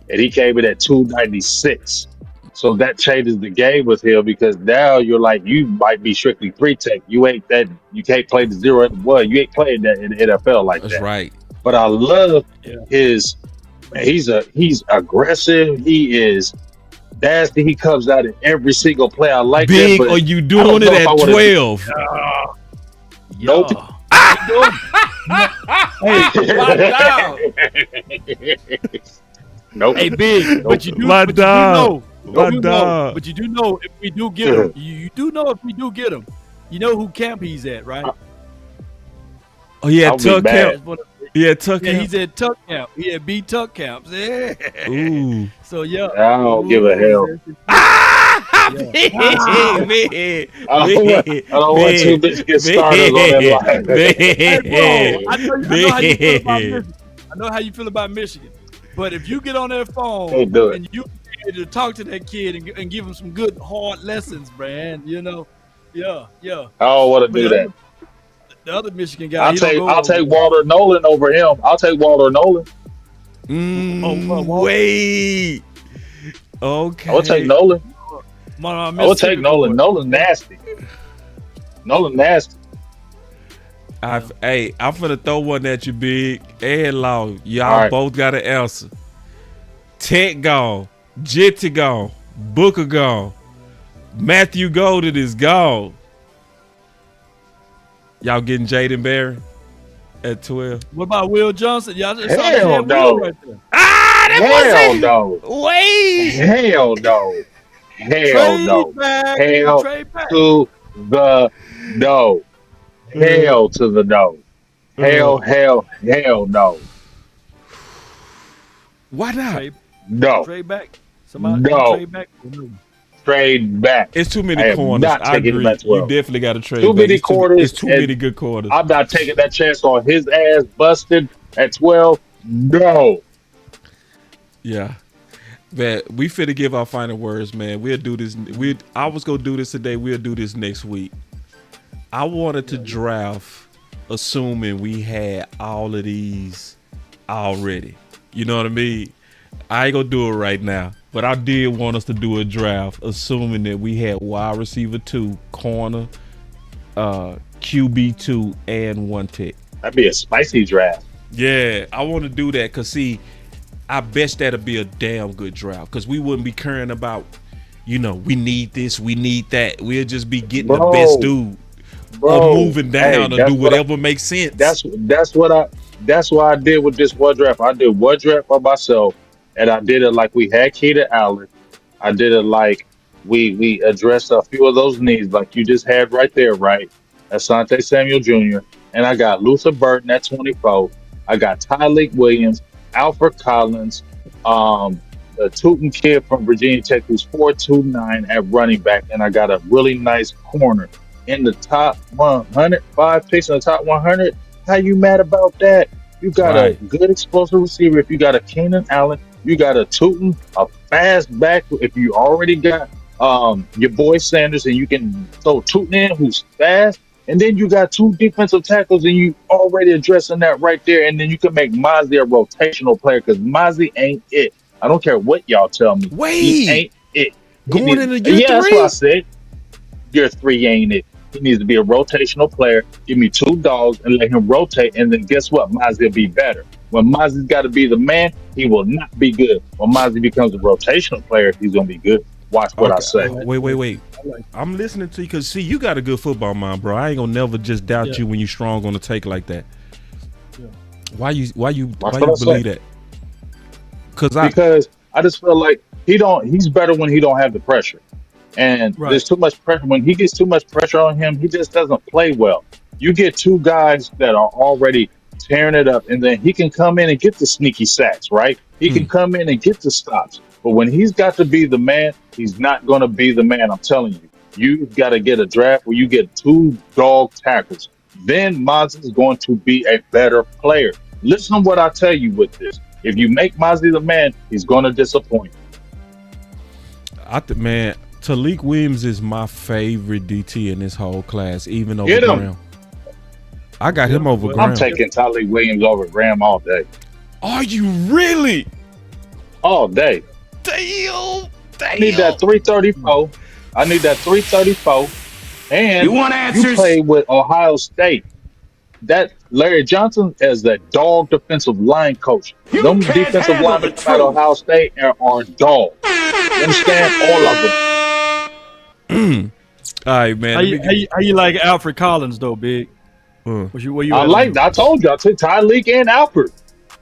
and he came in at 296. So that changes the game with him because now you're like you might be strictly 3-tech. You ain't that. You can't play the 0 and 1. You ain't playing that in the NFL like that. That's right. But I love his. He's aggressive. He is nasty. He comes out in every single play. I like Big, that. But are you doing it at 12? Nope. Nope. Hey, Big, but you do know if we do get him, you do know if we do get him, you know who camp he's at, right? Oh yeah, Tuck camp. Yeah, Tuck camp. He's at Tuck camp. He at B Tuck camps. Yeah. Ooh. So yeah. I don't give a hell. I don't want two biscuit starters on that line. Hey, bro, I know how you feel about Michigan. But if you get on that phone and you get to talk to that kid and give him some good hard lessons, man, you know, yeah. I don't want to do that. The other Michigan guy, I'll take Walter Nolan over him. I'll take Walter Nolan. Wait. Okay. I'll take Nolan. I'll take Nolan. Nolan nasty. Hey, I'm finna throw one at you, Big and Law. Y'all both got an answer. Tech gone. Jitty gone. Booker gone. Matthew Golden is gone. Y'all getting Jaden Barron at 12? What about Will Johnson? Y'all just hell no. Right there. Hell no. Wait. Hell no. Hell no. Hell to the no. Hell to the no. Hell no. Why not? No. Trade back. Somebody no. trade back. trade back. It's too many I am corners. not I taking him agree. at You 12. definitely got to trade Too back. many quarters. It's too and many good quarters. I'm not taking that chance on his ass busted at 12. No. Yeah. Man, we finna give our final words, man. We'll do this. I was gonna do this today. We'll do this next week. I wanted to draft, assuming we had all of these already. You know what I mean? I ain't gonna do it right now, but I did want us to do a draft, assuming that we had wide receiver 2, corner, QB 2, and 1 pick. That'd be a spicy draft. Yeah, I want to do that because see, I bet that'll be a damn good draft because we wouldn't be caring about, we need this, we need that. We'll just be getting the best dude or moving down or do whatever makes sense. That's what I did with this one draft. I did one draft by myself, and I did it like we had Keenan Allen. I did it like we addressed a few of those needs, like you just had right there, right? Asante Samuel Jr. And I got Luther Burton at 24. I got Tyleek Williams, Alfred Collins, the Tootin kid from Virginia Tech who's 4.29 at running back, and I got a really nice corner in the top 100, 5 picks in the top 100. How you mad about that? You got a good explosive receiver. If you got a Keenan Allen, you got a Tootin, a fast back. If you already got your boy Sanders, and you can throw Tootin in, who's fast. And then you got 2 defensive tackles, and you already addressing that right there. And then you can make Mozzie a rotational player because Mozzie ain't it. I don't care what y'all tell me. He ain't it. Going into year 3? That's what I said. Year 3 ain't it. He needs to be a rotational player. Give me 2 dogs and let him rotate. And then guess what? Mozzie will be better. When Mozzie's got to be the man, he will not be good. When Mozzie becomes a rotational player, he's going to be good. Watch what I say. Wait. I'm listening to you because see, you got a good football mind, bro. I ain't gonna never just doubt you when you strong on the take like that. Yeah. Why you believe that? Because I just feel like he's better when he don't have the pressure. And there's too much pressure. When he gets too much pressure on him, he just doesn't play well. You get 2 guys that are already tearing it up, and then he can come in and get the sneaky sacks, right? He can come in and get the stops. But when he's got to be the man, he's not going to be the man. I'm telling you. You've got to get a draft where you get 2 dog tackles. Then Mozzie is going to be a better player. Listen to what I tell you with this. If you make Mozzie the man, he's going to disappoint. Man, Tyleek Williams is my favorite DT in this whole class, even over Get him. Graham. I got him over Graham. I'm taking Tyleek Williams over Graham all day. Are you really? All day. Damn. I need that 334. And You want answers? you play with Ohio State. That Larry Johnson is the dog defensive line coach. Them defensive linemen at Ohio State are dogs. You understand? All of them. All right, man. How you like Alfred Collins though, Big? I told you I took Tyleek and Alfred.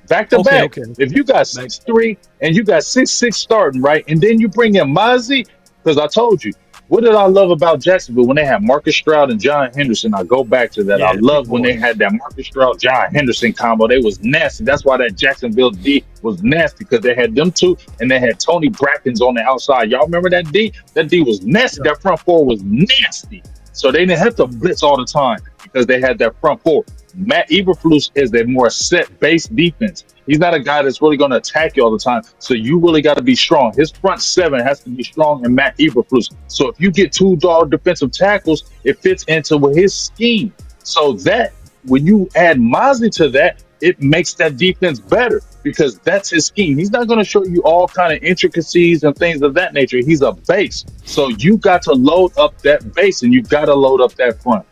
Back to back. Okay. If you got 6'3" and you got 6'6" starting, right, and then you bring in Mozzie, because I told you, what did I love about Jacksonville when they had Marcus Stroud and John Henderson? I go back to that. I love when they had that Marcus Stroud John Henderson combo. They was nasty. That's why that Jacksonville D was nasty, because they had them 2 and they had Tony Brackens on the outside. Y'all remember that D? That D was nasty. That front 4 was nasty. So they didn't have to blitz all the time because they had that front 4. Matt Eberflus is a more set-based defense. He's not a guy that's really going to attack you all the time. So you really got to be strong. His front 7 has to be strong in Matt Eberflus. So if you get 2 dog defensive tackles, it fits into his scheme. So that when you add Mozzie to that, it makes that defense better because that's his scheme. He's not going to show you all kind of intricacies and things of that nature. He's a base. So you got to load up that base and you got to load up that front.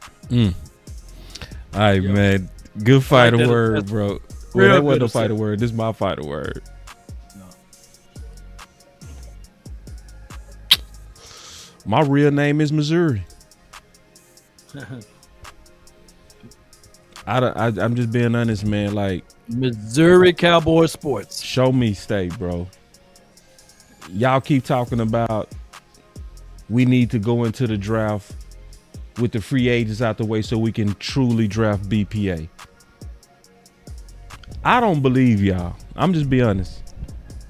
All right, man. Good fighter word, bro. Well, that wasn't a fighter word. This is my fighter word. My real name is Missouri. I'm just being honest, man. Like Missouri Cowboy Sports. Show me state, bro. Y'all keep talking about we need to go into the draft with the free agents out the way so we can truly draft BPA. I don't believe y'all. I'm just be honest.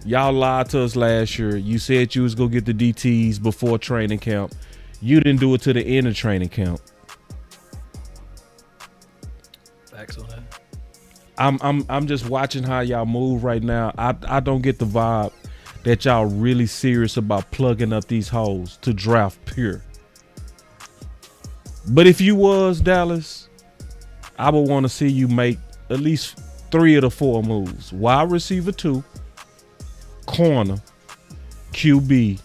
Y'all lied to us last year. You said you was gonna get the DTs before training camp. You didn't do it to the end of training camp. Facts on that. I'm just watching how y'all move right now. I don't get the vibe that y'all really serious about plugging up these holes to draft pure. But if you was, Dallas, I would want to see you make at least 3 of the 4 moves. Wide receiver 2, corner, QB.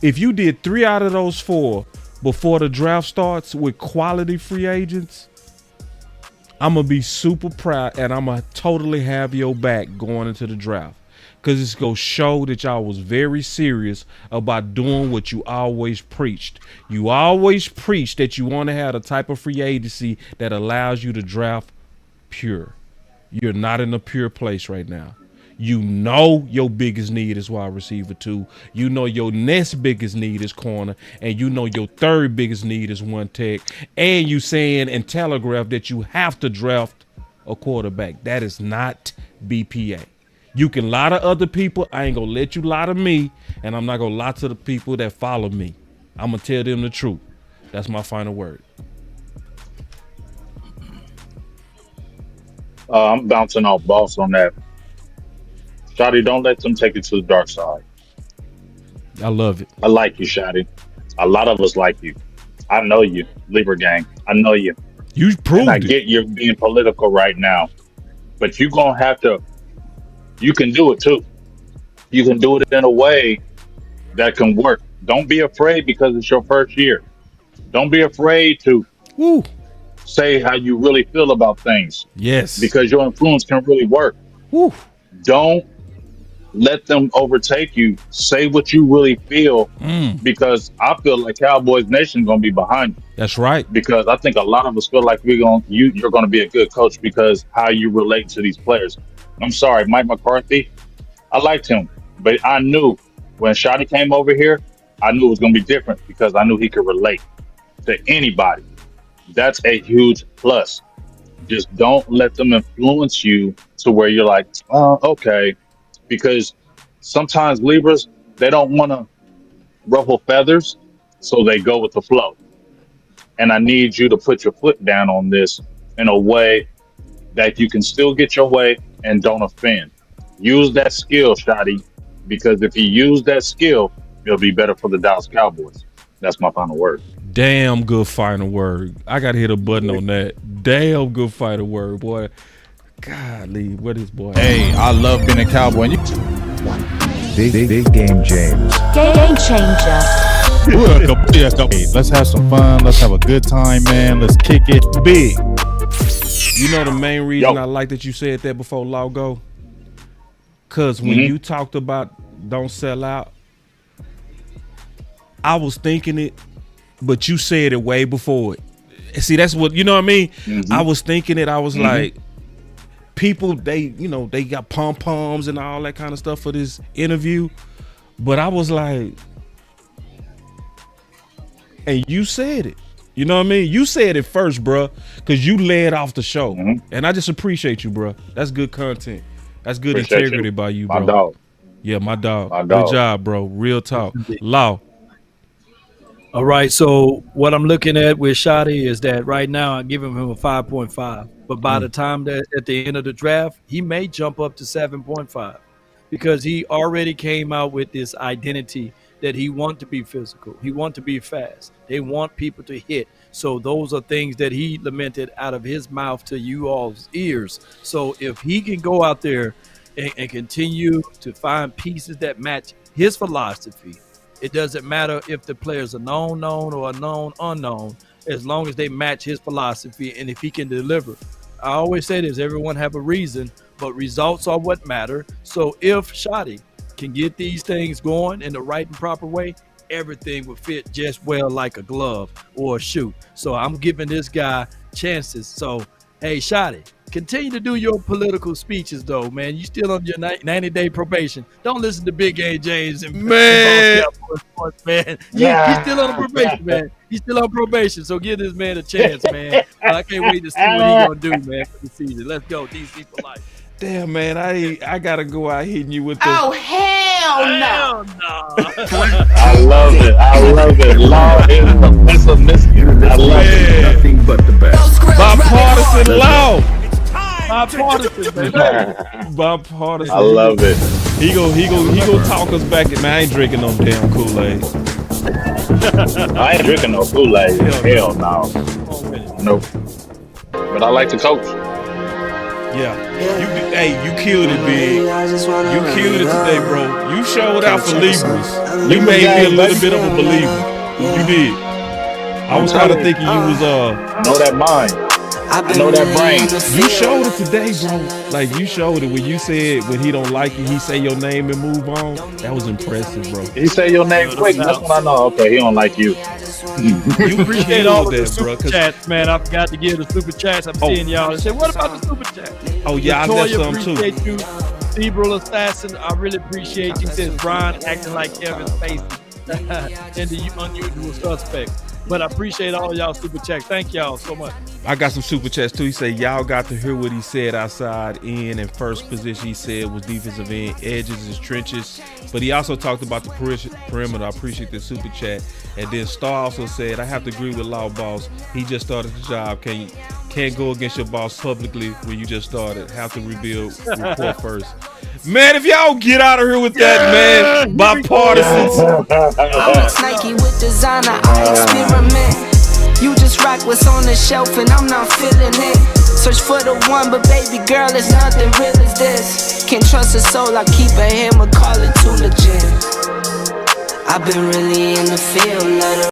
If you did 3 out of those 4 before the draft starts with quality free agents, I'm going to be super proud and I'm going to totally have your back going into the draft. Because it's going to show that y'all was very serious about doing what you always preached. You always preached that you want to have a type of free agency that allows you to draft pure. You're not in a pure place right now. You know your biggest need is wide receiver 2. You know your next biggest need is corner. And you know your third biggest need is one tech. And you saying and telegraph that you have to draft a quarterback. That is not BPA. You can lie to other people. I ain't gonna let you lie to me. And I'm not gonna lie to the people that follow me. I'm gonna tell them the truth. That's my final word. I'm bouncing off Boss on that. Shotty, don't let them take you to the dark side. I love it. I like you, Shotty. A lot of us like you. I know you, Libra Gang. I know you. You proved and I it. get you're being political right now, but you're gonna have to. You can do it too. You can do it in a way that can work. Don't be afraid because it's your first year. Don't be afraid to say how you really feel about things. Yes. Because your influence can really work. Woo. Don't let them overtake you. Say what you really feel because I feel like Cowboys Nation gonna be behind you. That's right. Because I think a lot of us feel like you're gonna be a good coach because how you relate to these players. I'm sorry, Mike McCarthy. I liked him, but I knew when Shotty came over here, I knew it was gonna be different because I knew he could relate to anybody. That's a huge plus. Just don't let them influence you to where you're like, oh, okay. Because sometimes Libras, they don't want to ruffle feathers, so they go with the flow. And I need you to put your foot down on this in a way that you can still get your way and don't offend. Use that skill, Shotty, because if you use that skill, it'll be better for the Dallas Cowboys. That's my final word. Damn good final word. I got to hit a button on that. Damn good final word, boy. Golly, what is boy? Hey, I love being a Cowboy. Big game, James. Game changer. Hey, let's have some fun. Let's have a good time, man. Let's kick it big. You know the main reason I like that you said that before Logo? Because when you talked about don't sell out, I was thinking it, but you said it way before it. See, that's what, you know what I mean? I was thinking it. I was like, people, they got pom-poms and all that kind of stuff for this interview. But I was like, and you said it. You know what I mean? You said it first, bro, because you led off the show. And I just appreciate you, bro. That's good content. That's good integrity by you, bro. My dog. Yeah, my dog. My dog. Good job, bro. Real talk. Law. All right, so what I'm looking at with Shotty is that right now I'm giving him a 5.5. But by the time that at the end of the draft, he may jump up to 7.5 because he already came out with this identity that he want to be physical. He want to be fast. They want people to hit. So those are things that he lamented out of his mouth to you all's ears. So if he can go out there and continue to find pieces that match his philosophy, it doesn't matter if the players are known or unknown, as long as they match his philosophy and if he can deliver. I always say this, everyone have a reason, but results are what matter. So if Shotty can get these things going in the right and proper way, everything will fit just well like a glove or a shoe. So I'm giving this guy chances. So, hey, Shotty, continue to do your political speeches, though, man. You still on your 90-day probation. Don't listen to Big A. James and BossCowboySports, man. He's still on probation, man. He's still on probation. So give this man a chance, man. I can't wait to see what he's going to do, man, for the season. Let's go. DC for life. Damn, man, I gotta go out hitting you with the. Oh, hell no. I love it. I love it. Law is the pessimistic. I love it. Nothing but the best. Bipartisan law. Bipartisan. I love it. He go talk us back. Man, I ain't drinking no damn Kool-Aid. I ain't drinking no Kool-Aid. Hell no. Nope. But I like to coach. Yeah. You killed it, big. You killed it today, bro. You showed out for Libras. You made me a little bit of a believer. You did. I was kind of thinking you was know that mind. I know that brain. You showed it today, bro. Like you showed it when you said when he don't like you, he say your name and move on. That was impressive, bro. He say your name quick. That's when I know. Okay, he don't like you. You appreciate all of the super chats, man. I forgot to give the super chats. I'm seeing y'all. I said, what about the super chat? Oh yeah, I left some too. Appreciate you, Cerebral Assassin. I really appreciate you. Says Brian acting like Kevin Spacey and the unusual suspect. But I appreciate all y'all super chats. Thank y'all so much. I got some super chats too. He said y'all got to hear what he said outside in and first position. He said was defensive end, edges is trenches. But he also talked about the perimeter. I appreciate the super chat. And then Star also said I have to agree with Law Boss. He just started the job. Can't go against your boss publicly when you just started. Have to rebuild report first. Man, if y'all get out of here with that, man, bipartisans. I'm Nike with designer, I experiment. You just rock what's on the shelf and I'm not feeling it. Search for the one, but baby girl, it's nothing real as this. Can't trust a soul, I keep a hammer, call it too legit. I've been really in the field, let her